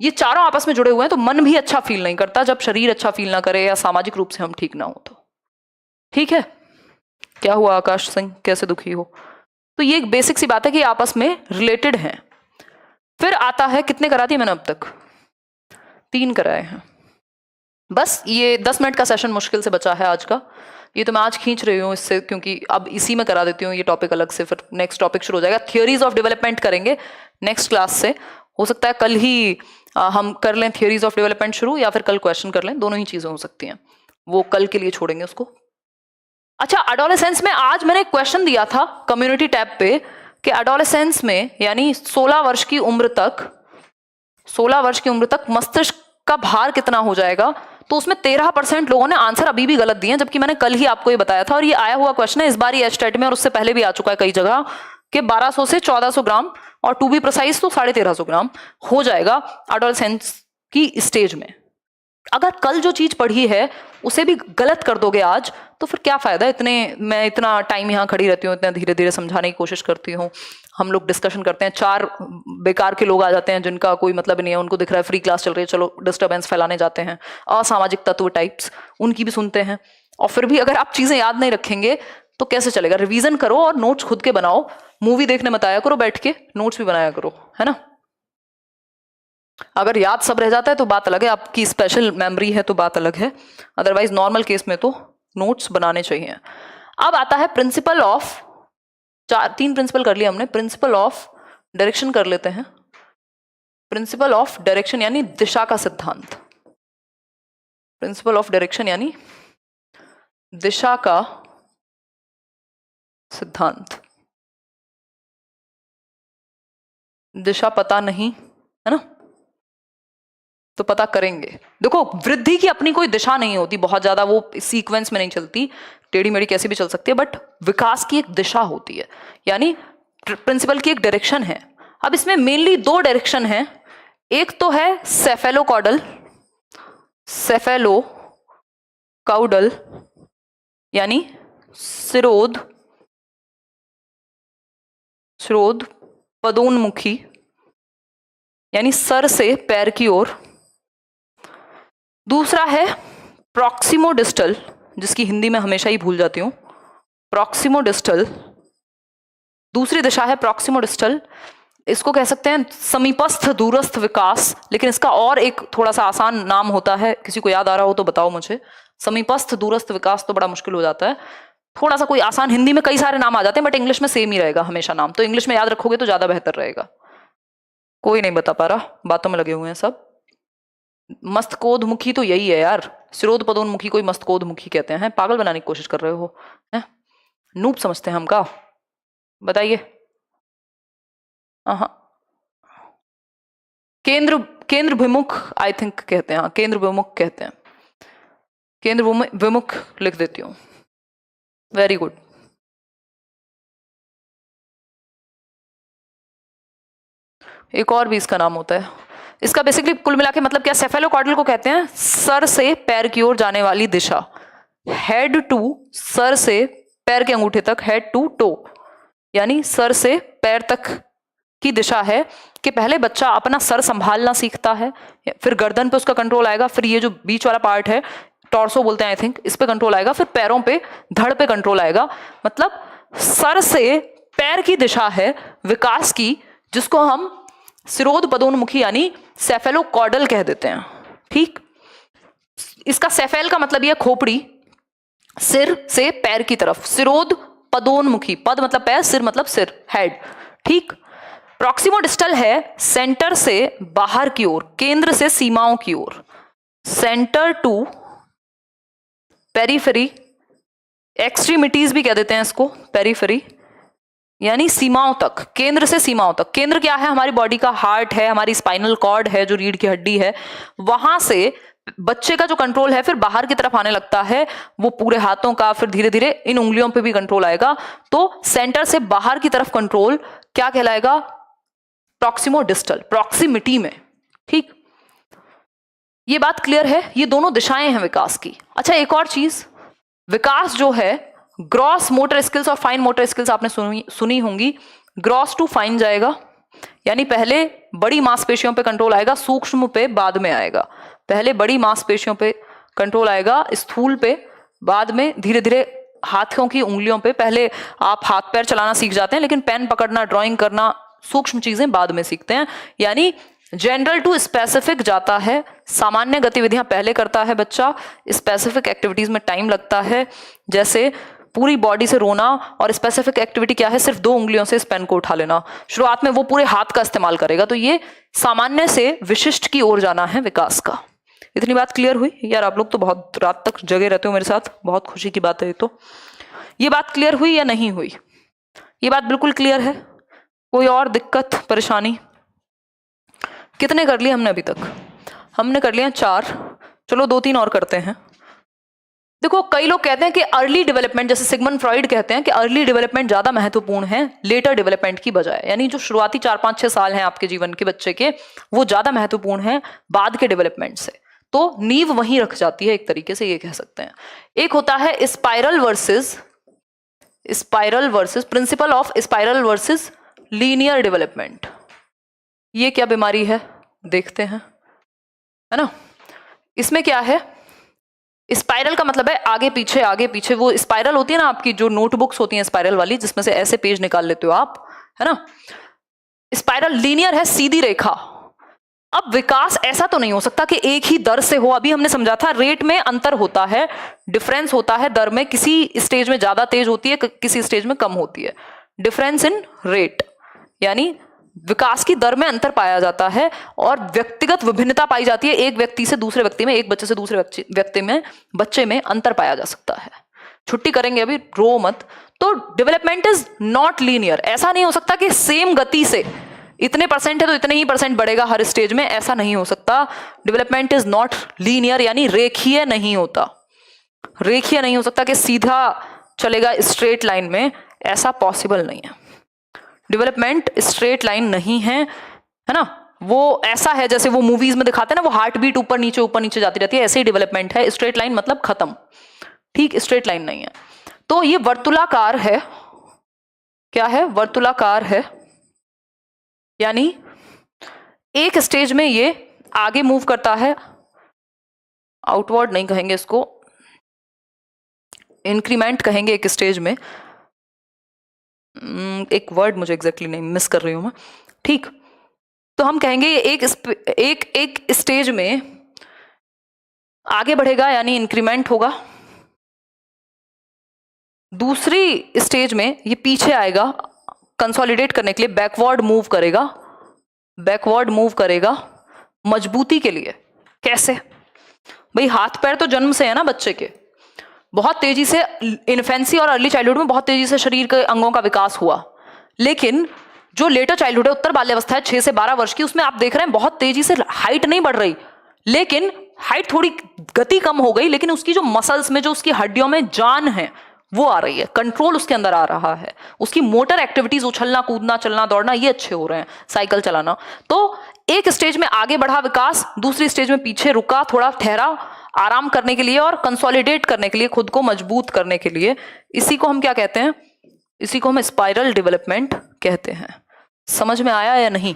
Speaker 1: ये चारों आपस में जुड़े हुए हैं, तो मन भी अच्छा फील नहीं करता जब शरीर अच्छा फील ना करे या सामाजिक रूप से हम ठीक ना हो तो। ठीक है, क्या हुआ आकाश सिंह, कैसे दुखी हो? तो ये एक बेसिक सी बात है कि आपस में रिलेटेड हैं। फिर आता है, कितने करा दिए मैंने अब तक? 3 कराए हैं बस। ये 10 मिनट का सेशन मुश्किल से बचा है आज का। ये तो मैं आज खींच रही हूँ इससे, क्योंकि अब इसी में करा देती हूँ ये टॉपिक अलग से, फिर नेक्स्ट टॉपिक शुरू हो जाएगा। थियोरीज ऑफ डेवलपमेंट करेंगे नेक्स्ट क्लास से। हो सकता है कल ही हम कर लें थियोरीज ऑफ डेवलपमेंट शुरू, या फिर कल क्वेश्चन कर लें, दोनों ही चीजें हो सकती हैं, वो कल के लिए छोड़ेंगे उसको। अच्छा, एडोलेसेंस में आज मैंने एक क्वेश्चन दिया था कम्युनिटी टैब पे कि एडोलेसेंस में यानी 16 वर्ष की उम्र तक मस्तिष्क का भार कितना हो जाएगा, तो उसमें 13% लोगों ने आंसर अभी भी गलत दिए हैं, जबकि मैंने कल ही आपको ये बताया था। और ये आया हुआ क्वेश्चन है इस बार ये एचटेट में, और उससे पहले भी आ चुका है कई जगह, कि 1200 से 1400 ग्राम और टू बी प्रिसाइज तो 1350 ग्राम हो जाएगा एडोलेसेंस की स्टेज में। अगर कल जो चीज पढ़ी है उसे भी गलत कर दोगे आज, तो फिर क्या फायदा? मैं इतना टाइम यहाँ खड़ी रहती हूँ, इतना धीरे धीरे समझाने की कोशिश करती हूँ, हम लोग डिस्कशन करते हैं, 4 बेकार के लोग आ जाते हैं जिनका कोई मतलब नहीं है, उनको दिख रहा है फ्री क्लास चल रही है, चलो डिस्टर्बेंस फैलाने जाते हैं, असामाजिक तत्व टाइप्स, उनकी भी सुनते हैं। और फिर भी अगर आप चीजें याद नहीं रखेंगे तो कैसे चलेगा? रिवीजन करो और नोट्स खुद के बनाओ, मूवी देखने मत आया करो, बैठ के नोट्स भी बनाया करो, है ना। अगर याद सब रह जाता है तो बात अलग है, आपकी स्पेशल मेमोरी है तो बात अलग है, अदरवाइज नॉर्मल केस में तो नोट्स बनाने चाहिए। अब आता है प्रिंसिपल ऑफ, 3 प्रिंसिपल कर लिया हमने। प्रिंसिपल ऑफ डायरेक्शन कर लेते हैं। प्रिंसिपल ऑफ डायरेक्शन यानी दिशा का सिद्धांत। प्रिंसिपल ऑफ डायरेक्शन यानी दिशा का सिद्धांत। दिशा पता नहीं है ना, तो पता करेंगे। देखो, वृद्धि की अपनी कोई दिशा नहीं होती बहुत ज्यादा, वो सीक्वेंस में नहीं चलती, टेढ़ी मेढ़ी कैसी भी चल सकती है, बट विकास की एक दिशा होती है, यानी प्रिंसिपल की एक डायरेक्शन है। अब इसमें मेनली 2 डायरेक्शन है, एक तो है सेफेलोकाउडल यानी सिरोध पदोन्मुखी, यानी सर से पैर की ओर। दूसरा है प्रॉक्सिमोडिस्टल, जिसकी हिंदी में हमेशा ही भूल जाती हूं, प्रॉक्सिमोडिस्टल। दूसरी दिशा है प्रॉक्सिमोडिस्टल, इसको कह सकते हैं समीपस्थ दूरस्थ विकास, लेकिन इसका और एक थोड़ा सा आसान नाम होता है, किसी को याद आ रहा हो तो बताओ मुझे। समीपस्थ दूरस्थ विकास तो बड़ा मुश्किल हो जाता है, थोड़ा सा कोई आसान, हिंदी में कई सारे नाम आ जाते हैं बट इंग्लिश में सेम ही रहेगा हमेशा नाम, तो इंग्लिश में याद रखोगे तो ज्यादा बेहतर रहेगा। कोई नहीं बता पा रहा, बातों में लगे हुए हैं सब। मस्तकोदमुखी तो यही है यार, सिरोध पदोन्मुखी कोई मस्तकोदमुखी कहते हैं, पागल बनाने की कोशिश कर रहे हो, हैं? नूब समझते हैं हम का? बताइए। हाँ, केंद्र विमुख आई थिंक कहते हैं, हाँ केंद्र विमुख कहते हैं, केंद्र विमुख लिख देती हूँ। Very good. एक और भी इसका नाम होता है, इसका बेसिकली कुल मिला के मतलब क्या, सेफेलोकॉर्डल को कहते हैं सर से पैर की ओर जाने वाली दिशा, हेड टू, सर से पैर के अंगूठे तक, हेड टू टो, यानी सर से पैर तक की दिशा है कि पहले बच्चा अपना सर संभालना सीखता है, फिर गर्दन पे उसका कंट्रोल आएगा, फिर ये जो बीच वाला पार्ट है टॉर्सो बोलते हैं आई थिंक, इस पे कंट्रोल आएगा, फिर पैरों पे, धड़ पे कंट्रोल आएगा। मतलब सर से पैर की दिशा है विकास की, जिसको हम सिरोध पदोन्मुखी यानी सेफेलोकॉर्डल कह देते हैं। ठीक, इसका सेफेल का मतलब यह खोपड़ी, सिर से पैर की तरफ, सिरोध पदोन्मुखी, पद मतलब पैर, सिर मतलब सिर, हेड। ठीक, प्रॉक्सिमोडिस्टल है सेंटर से बाहर की ओर, केंद्र से सीमाओं की ओर, सेंटर टू पेरीफेरी, एक्सट्रीमिटीज भी कह देते हैं इसको, पेरीफेरी, यानी सीमाओं तक, केंद्र से सीमाओं तक। केंद्र क्या है? हमारी बॉडी का हार्ट है, हमारी स्पाइनल कॉर्ड है जो रीढ़ की हड्डी है। वहां से बच्चे का जो कंट्रोल है फिर बाहर की तरफ आने लगता है, वो पूरे हाथों का, फिर धीरे धीरे इन उंगलियों पे भी कंट्रोल आएगा। तो सेंटर से बाहर की तरफ कंट्रोल क्या कहलाएगा? प्रॉक्सिमो डिस्टल, प्रॉक्सिमिटी में। ठीक, ये बात क्लियर है? ये दोनों दिशाएं हैं विकास की। अच्छा, एक और चीज, विकास जो है ग्रॉस मोटर स्किल्स और फाइन मोटर स्किल्स आपने सुनी होंगी। ग्रॉस टू फाइन जाएगा, यानी पहले बड़ी मांसपेशियों पे कंट्रोल आएगा, सूक्ष्म पे बाद में आएगा। पहले बड़ी मांसपेशियों पे कंट्रोल आएगा, स्थूल पे बाद में, धीरे धीरे हाथों की उंगलियों पे। पहले आप हाथ पैर चलाना सीख जाते हैं, लेकिन पेन पकड़ना, ड्राइंग करना, सूक्ष्म चीजें बाद में सीखते हैं। यानी जनरल टू स्पेसिफिक जाता है, सामान्य गतिविधियां पहले करता है बच्चा, स्पेसिफिक एक्टिविटीज में टाइम लगता है। जैसे पूरी बॉडी से रोना, और स्पेसिफिक एक्टिविटी क्या है? सिर्फ 2 उंगलियों से इस पेन को उठा लेना। शुरुआत में वो पूरे हाथ का इस्तेमाल करेगा। तो ये सामान्य से विशिष्ट की ओर जाना है विकास का। इतनी बात क्लियर हुई? यार आप लोग तो बहुत रात तक जगे रहते हो मेरे साथ, बहुत खुशी की बात है। तो ये बात क्लियर हुई या नहीं हुई? ये बात बिल्कुल क्लियर है। कोई और दिक्कत, परेशानी? कितने कर लिए हमने अभी तक? हमने कर लिया 4। चलो 2-3 और करते हैं। देखो, कई लोग कहते हैं कि अर्ली डेवलपमेंट, जैसे सिगमंड फ्रॉइड कहते हैं कि अर्ली डेवलपमेंट ज्यादा महत्वपूर्ण है लेटर डेवलपमेंट की बजाय। यानी जो शुरुआती 4-5-6 साल हैं आपके जीवन के बच्चे के, वो ज्यादा महत्वपूर्ण है बाद के डेवलपमेंट से। तो नींव वहीं रख जाती है, एक तरीके से ये कह सकते हैं। एक होता है spiral versus principle of spiral versus linear development. ये क्या बीमारी है देखते हैं, है ना? इसमें क्या है? स्पाइरल का मतलब है आगे पीछे आगे पीछे। वो स्पाइरल होती है ना आपकी जो नोटबुक्स होती हैं स्पाइरल वाली, जिसमें से ऐसे पेज निकाल लेते हो आप, है ना? स्पाइरल लीनियर है, सीधी रेखा। अब विकास ऐसा तो नहीं हो सकता कि एक ही दर से हो। अभी हमने समझा था रेट में अंतर होता है, डिफरेंस होता है दर में। किसी स्टेज में ज्यादा तेज होती है, किसी स्टेज में कम होती है। डिफरेंस इन रेट, यानी विकास की दर में अंतर पाया जाता है और व्यक्तिगत विभिन्नता पाई जाती है। एक व्यक्ति से दूसरे व्यक्ति में, एक बच्चे से दूसरे बच्चे में अंतर पाया जा सकता है। छुट्टी करेंगे अभी, रो मत। तो डेवलपमेंट इज नॉट लीनियर। ऐसा नहीं हो सकता कि सेम गति से इतने परसेंट है तो इतने ही परसेंट बढ़ेगा हर स्टेज में, ऐसा नहीं हो सकता। डेवलपमेंट इज नॉट लीनियर, यानी रेखीय नहीं होता। रेखीय नहीं हो सकता कि सीधा चलेगा स्ट्रेट लाइन में, ऐसा पॉसिबल नहीं है। डेवलपमेंट स्ट्रेट लाइन नहीं है ना? वो ऐसा है जैसे वो मूवीज में दिखाते हैं ना, वो हार्ट बीट ऊपर नीचे जाती रहती है, ऐसे ही डेवलपमेंट है। स्ट्रेट लाइन मतलब खत्म, ठीक? स्ट्रेट लाइन नहीं है। तो ये वर्तुलाकार है। क्या है? वर्तुलाकार है, यानी एक स्टेज में ये आगे मूव करता है, आउटवर्ड नहीं कहेंगे इसको, इंक्रीमेंट कहेंगे एक स्टेज में। एक वर्ड मुझे एग्जैक्टली नहीं, मिस कर रही हूं मैं, ठीक? तो हम कहेंगे एक स्टेज में आगे बढ़ेगा, यानी इंक्रीमेंट होगा। दूसरी स्टेज में ये पीछे आएगा, कंसोलिडेट करने के लिए बैकवर्ड मूव करेगा मजबूती के लिए। कैसे भाई? हाथ पैर तो जन्म से है ना बच्चे के, बहुत तेजी से इन्फेंसी और अर्ली चाइल्डहुड में बहुत तेजी से शरीर के अंगों का विकास हुआ। लेकिन जो लेटर चाइल्डहुड है, उत्तर बाल्यावस्था है 6 से 12 वर्ष की, उसमें आप देख रहे हैं बहुत तेजी से हाइट नहीं बढ़ रही, लेकिन हाइट थोड़ी गति कम हो गई, लेकिन उसकी जो मसल्स में, जो उसकी हड्डियों में जान है वो आ रही है, कंट्रोल उसके अंदर आ रहा है। उसकी मोटर एक्टिविटीज, उछलना कूदना चलना दौड़ना, ये अच्छे हो रहे हैं, साइकिल चलाना। तो एक स्टेज में आगे बढ़ा विकास, दूसरी स्टेज में पीछे रुका, थोड़ा ठहरा आराम करने के लिए और कंसोलिडेट करने के लिए, खुद को मजबूत करने के लिए। इसी को हम क्या कहते हैं? इसी को हम स्पाइरल डेवलपमेंट कहते हैं। समझ में आया या नहीं?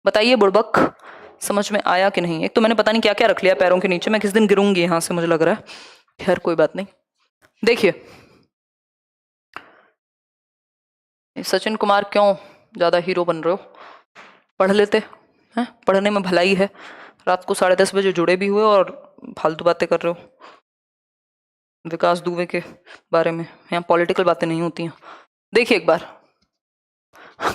Speaker 1: बताइए बुड़बक, समझ में आया कि नहीं? एक तो मैंने पता नहीं क्या क्या रख लिया पैरों के नीचे, मैं किस दिन गिरूंगी यहां से मुझे लग रहा है। खैर कोई बात नहीं। देखिए, सचिन कुमार क्यों ज्यादा हीरो बन रहे हो? पढ़ लेते हैं, पढ़ने में भलाई है। रात को 10:30 बजे जुड़े भी हुए और फालतू बातें कर रहे हो विकास दुबे के बारे में। यहाँ पॉलिटिकल बातें नहीं होती हैं। देखिए एक बार,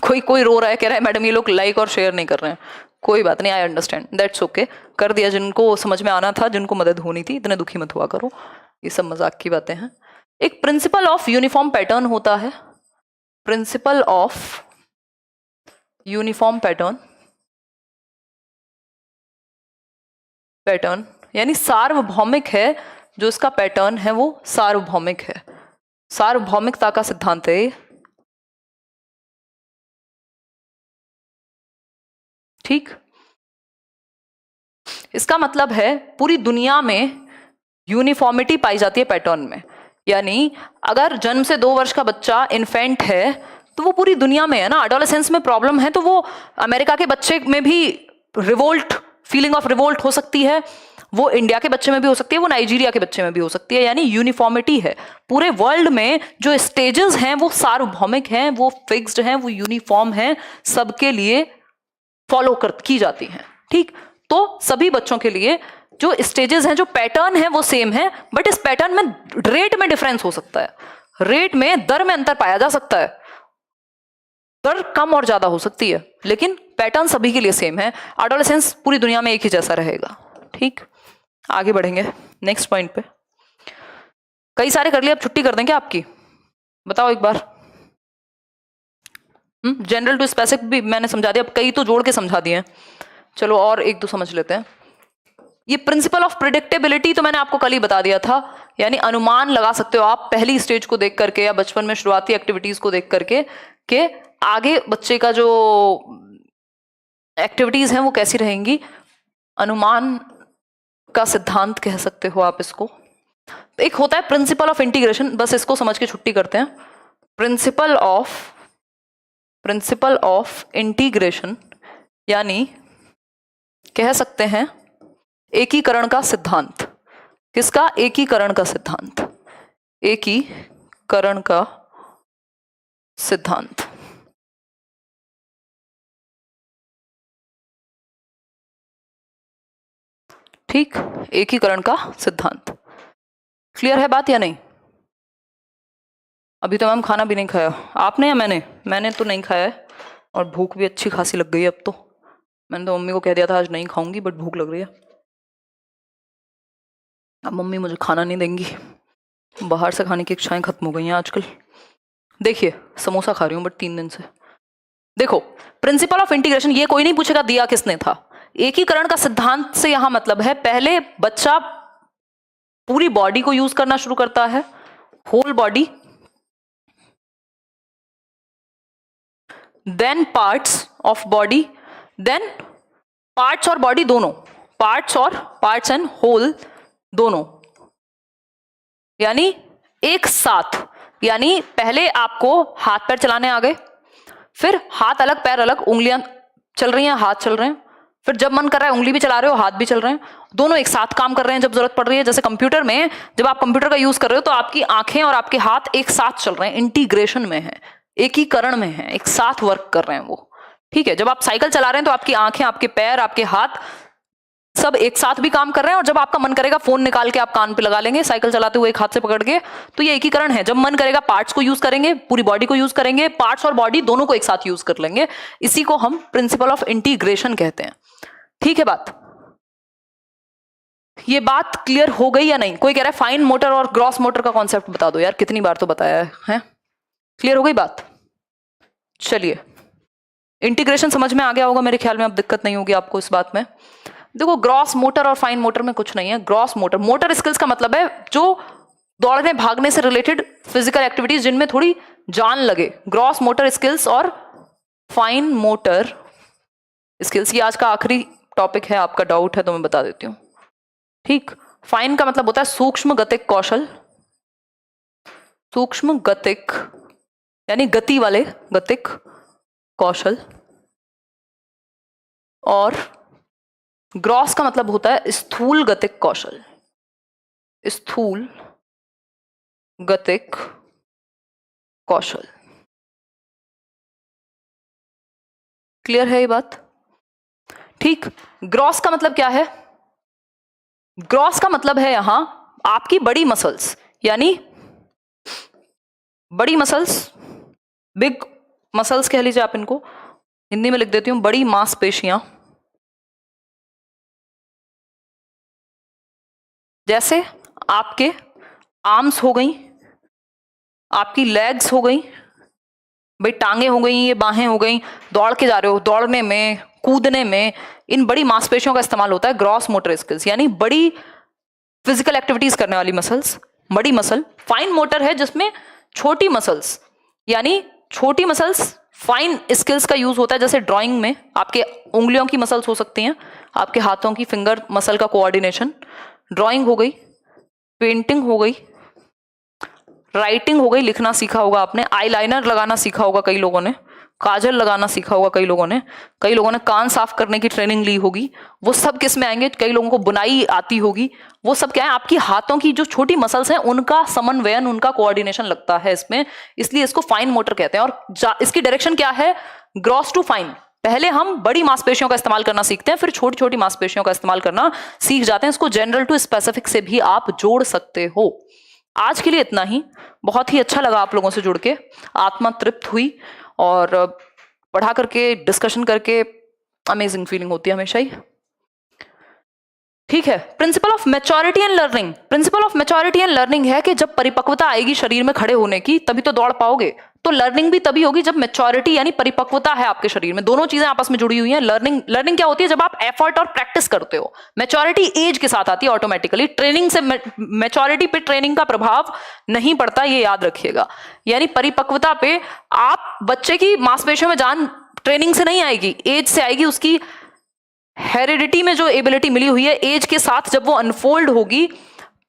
Speaker 1: कोई रो रहा है, कह रहा है मैडम ये लोग लाइक और शेयर नहीं कर रहे हैं। कोई बात नहीं, आई अंडरस्टैंड, दैट्स ओके। कर दिया जिनको समझ में आना था, जिनको मदद होनी थी। इतने दुखी मत हुआ करो, ये सब मजाक की बातें हैं। एक प्रिंसिपल ऑफ यूनिफॉर्म पैटर्न होता है, प्रिंसिपल ऑफ यूनिफॉर्म पैटर्न यानी सार्वभौमिक है, जो इसका पैटर्न है वो सार्वभौमिक है। सार्वभौमिकता का सिद्धांत है। ठीक, इसका मतलब है पूरी दुनिया में यूनिफॉर्मिटी पाई जाती है पैटर्न में। यानी अगर जन्म से 2 वर्ष का बच्चा इन्फेंट है तो वो पूरी दुनिया में है ना। एडोलेसेंस में प्रॉब्लम है तो वो अमेरिका के बच्चे में भी रिवोल्ट, फीलिंग ऑफ रिवोल्ट हो सकती है, वो इंडिया के बच्चे में भी हो सकती है, वो नाइजीरिया के बच्चे में भी हो सकती है। यानी यूनिफॉर्मिटी है। पूरे वर्ल्ड में जो स्टेजेस हैं वो सार्वभौमिक हैं, वो फिक्स्ड हैं, वो यूनिफॉर्म हैं, सबके लिए फॉलो की जाती हैं। ठीक, तो सभी बच्चों के लिए जो स्टेजेस हैं, जो पैटर्न है वो सेम है, बट इस पैटर्न में रेट में डिफरेंस हो सकता है, रेट में, दर में अंतर पाया जा सकता है, दर कम और ज्यादा हो सकती है, लेकिन पैटर्न सभी के लिए सेम है। एडोलेसेंस पूरी दुनिया में एक ही जैसा रहेगा। ठीक, आगे बढ़ेंगे नेक्स्ट पॉइंट पे। कई सारे कर लिए, अब छुट्टी कर दें क्या आपकी? बताओ एक बार। जनरल टू स्पेसिफिक भी मैंने समझा दिया, अब कई तो जोड़ के समझा दिए हैं। चलो और एक दो समझ लेते हैं। ये प्रिंसिपल ऑफ प्रिडिक्टेबिलिटी तो मैंने आपको कल ही बता दिया था, यानी अनुमान लगा सकते हो आप पहली स्टेज को देख करके या बचपन में शुरुआती एक्टिविटीज को देख करके कि आगे बच्चे का जो एक्टिविटीज हैं वो कैसी रहेंगी। अनुमान का सिद्धांत कह सकते हो आप इसको। एक होता है प्रिंसिपल ऑफ इंटीग्रेशन, बस इसको समझ के छुट्टी करते हैं। प्रिंसिपल ऑफ इंटीग्रेशन यानी कह सकते हैं एकीकरण का सिद्धांत। किसका? एकीकरण का सिद्धांत। एकीकरण का सिद्धांत। ठीक, एकीकरण का सिद्धांत। क्लियर है बात या नहीं? अभी तो मैम खाना भी नहीं खाया। आपने या मैंने तो नहीं खाया है, और भूख भी अच्छी खासी लग गई है अब तो। मैंने तो मम्मी को कह दिया था आज नहीं खाऊंगी, बट भूख लग रही है। अब मम्मी मुझे खाना नहीं देंगी, बाहर से खाने की इच्छाएं खत्म हो गई हैं आजकल। देखिए समोसा खा रही हूँ बट 3 दिन से। देखो प्रिंसिपल ऑफ इंटीग्रेशन, ये कोई नहीं पूछेगा दिया किसने था। एकीकरण का सिद्धांत से यहां मतलब है पहले बच्चा पूरी बॉडी को यूज करना शुरू करता है, whole body, then parts of body, then parts और बॉडी दोनों, पार्ट्स एंड होल दोनों, यानी एक साथ। यानी पहले आपको हाथ पैर चलाने आ गए, फिर हाथ अलग पैर अलग, उंगलियां चल रही हैं, हाथ चल रहे हैं, फिर जब मन कर रहा है उंगली भी चला रहे हो, हाथ भी चल रहे हैं, दोनों एक साथ काम कर रहे हैं जब जरूरत पड़ रही है। जैसे कंप्यूटर में जब आप कंप्यूटर का यूज कर रहे हो तो आपकी आंखें और आपके हाथ एक साथ चल रहे हैं, इंटीग्रेशन में है, एकीकरण में है, एक साथ वर्क कर रहे हैं वो। ठीक है, जब आप साइकिल चला रहे हैं तो आपकी आंखें, आपके पैर, आपके हाथ सब एक साथ भी काम कर रहे हैं, और जब आपका मन करेगा फोन निकाल के आप कान पे लगा लेंगे साइकिल चलाते हुए एक हाथ से पकड़ के, तो ये एकीकरण है। जब मन करेगा पार्ट्स को यूज करेंगे, पूरी बॉडी को यूज करेंगे, पार्ट्स और बॉडी दोनों को एक साथ यूज कर लेंगे। इसी को हम प्रिंसिपल ऑफ इंटीग्रेशन कहते हैं। ठीक है बात? ये बात क्लियर हो गई या नहीं? कोई कह रहा है फाइन मोटर और ग्रॉस मोटर का कॉन्सेप्ट बता दो। यार कितनी बार तो बताया है? क्लियर हो गई बात? चलिए, इंटीग्रेशन समझ में आ गया होगा मेरे ख्याल में, अब दिक्कत नहीं होगी आपको इस बात में। देखो ग्रॉस मोटर और फाइन मोटर में कुछ नहीं है। ग्रॉस मोटर, मोटर स्किल्स का मतलब है जो दौड़ने भागने से रिलेटेड फिजिकल एक्टिविटीज जिनमें थोड़ी जान लगे, ग्रॉस मोटर स्किल्स और फाइन मोटर स्किल्स। ये आज का आखिरी टॉपिक है, आपका डाउट है तो मैं बता देती हूँ। ठीक, फाइन का मतलब होता है सूक्ष्म गतिक कौशल, सूक्ष्म गतिक यानी गति वाले गतिक कौशल, और ग्रॉस का मतलब होता है स्थूल गतिक कौशल, स्थूल गतिक कौशल। क्लियर है ये बात? ठीक, ग्रॉस का मतलब क्या है? ग्रॉस का मतलब है यहां आपकी बड़ी मसल्स, यानी बड़ी मसल्स, बिग मसल्स कह लीजिए आप इनको, हिंदी में लिख देती हूं बड़ी मांसपेशियां। जैसे आपके आर्म्स हो गई, आपकी लेग्स हो गई, भाई टांगे हो गई, ये बाहें हो गई, दौड़ के जा रहे हो, दौड़ने में, कूदने में इन बड़ी मांसपेशियों का इस्तेमाल होता है। ग्रॉस मोटर स्किल्स यानी बड़ी फिजिकल एक्टिविटीज करने वाली मसल्स, बड़ी मसल। फाइन मोटर है जिसमें छोटी मसल्स, यानी छोटी मसल्स फाइन स्किल्स का यूज होता है। जैसे ड्राइंग में आपके उंगलियों की मसल्स हो सकती हैं, आपके हाथों की फिंगर मसल का कोऑर्डिनेशन। ड्राइंग हो गई, पेंटिंग हो गई, राइटिंग हो गई, लिखना सीखा होगा आपने, आईलाइनर लगाना सीखा होगा कई लोगों ने, काजल लगाना सीखा होगा कई लोगों ने कान साफ करने की ट्रेनिंग ली होगी। वो सब किस में आएंगे? कई लोगों को बुनाई आती होगी। वो सब क्या है? आपकी हाथों की जो छोटी मसल्स हैं उनका समन्वयन, उनका कोऑर्डिनेशन लगता है इसमें, इसलिए इसको फाइन मोटर कहते हैं। और इसकी डायरेक्शन क्या है? Gross to fine. पहले हम बड़ी मांसपेशियों का इस्तेमाल करना सीखते हैं, फिर छोटी छोटी मांसपेशियों का इस्तेमाल करना सीख जाते हैं। इसको जनरल टू स्पेसिफिक से भी आप जोड़ सकते हो। आज के लिए इतना ही। बहुत ही अच्छा लगा आप लोगों से जुड़ के, आत्मा तृप्त हुई, और पढ़ा करके, डिस्कशन करके अमेजिंग फीलिंग होती है हमेशा ही। ठीक है, principle of maturity and learning. Principle of maturity and learning है कि जब परिपक्वता आएगी शरीर में खड़े होने की, तभी तो दौड़ पाओगे। तो लर्निंग भी तभी होगी जब मैच्योरिटी यानी परिपक्वता है आपके शरीर में। दोनों चीजें आपस में जुड़ी हुई हैं। लर्निंग क्या होती है? जब आप एफर्ट और प्रैक्टिस करते हो। मैच्योरिटी एज के साथ आती है ऑटोमेटिकली। ट्रेनिंग से मैच्योरिटी पे ट्रेनिंग का प्रभाव नहीं पड़ता, ये याद रखिएगा। यानी परिपक्वता पे आप बच्चे की मांसपेशियों में जान ट्रेनिंग से नहीं आएगी, एज से आएगी। उसकी हेरिडिटी में जो एबिलिटी मिली हुई है, एज के साथ जब वो अनफोल्ड होगी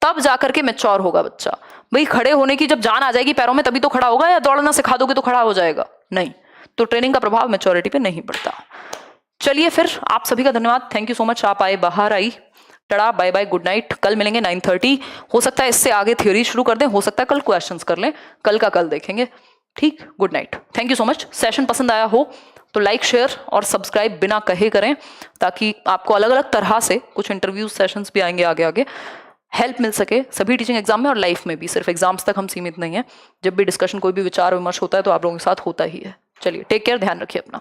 Speaker 1: तब जाकर के मैच्योर होगा बच्चा। भाई खड़े होने की जब जान आ जाएगी पैरों में तभी तो खड़ा होगा, या दौड़ना सिखा दोगे तो खड़ा हो जाएगा? नहीं। तो ट्रेनिंग का प्रभाव मैच्योरिटी पे नहीं पड़ता। चलिए फिर, आप सभी का धन्यवाद, थैंक यू सो मच। आप आए, बाहर आई, टड़ा, बाय बाय, गुड नाइट। कल मिलेंगे 9:30। हो सकता है इससे आगे थ्योरी शुरू कर दें, हो सकता है कल क्वेश्चंस कर लें, कल का कल देखेंगे। ठीक, good night, thank you so much. Session पसंद आया हो तो लाइक, शेयर और सब्सक्राइब बिना कहे करें, ताकि आपको अलग अलग तरह से कुछ इंटरव्यू सेशंस भी आएंगे आगे आगे, हेल्प मिल सके सभी टीचिंग एग्जाम में और लाइफ में भी। सिर्फ एग्जाम्स तक हम सीमित नहीं है। जब भी डिस्कशन, कोई भी विचार विमर्श होता है तो आप लोगों के साथ होता ही है। चलिए, टेक केयर, ध्यान रखिए अपना।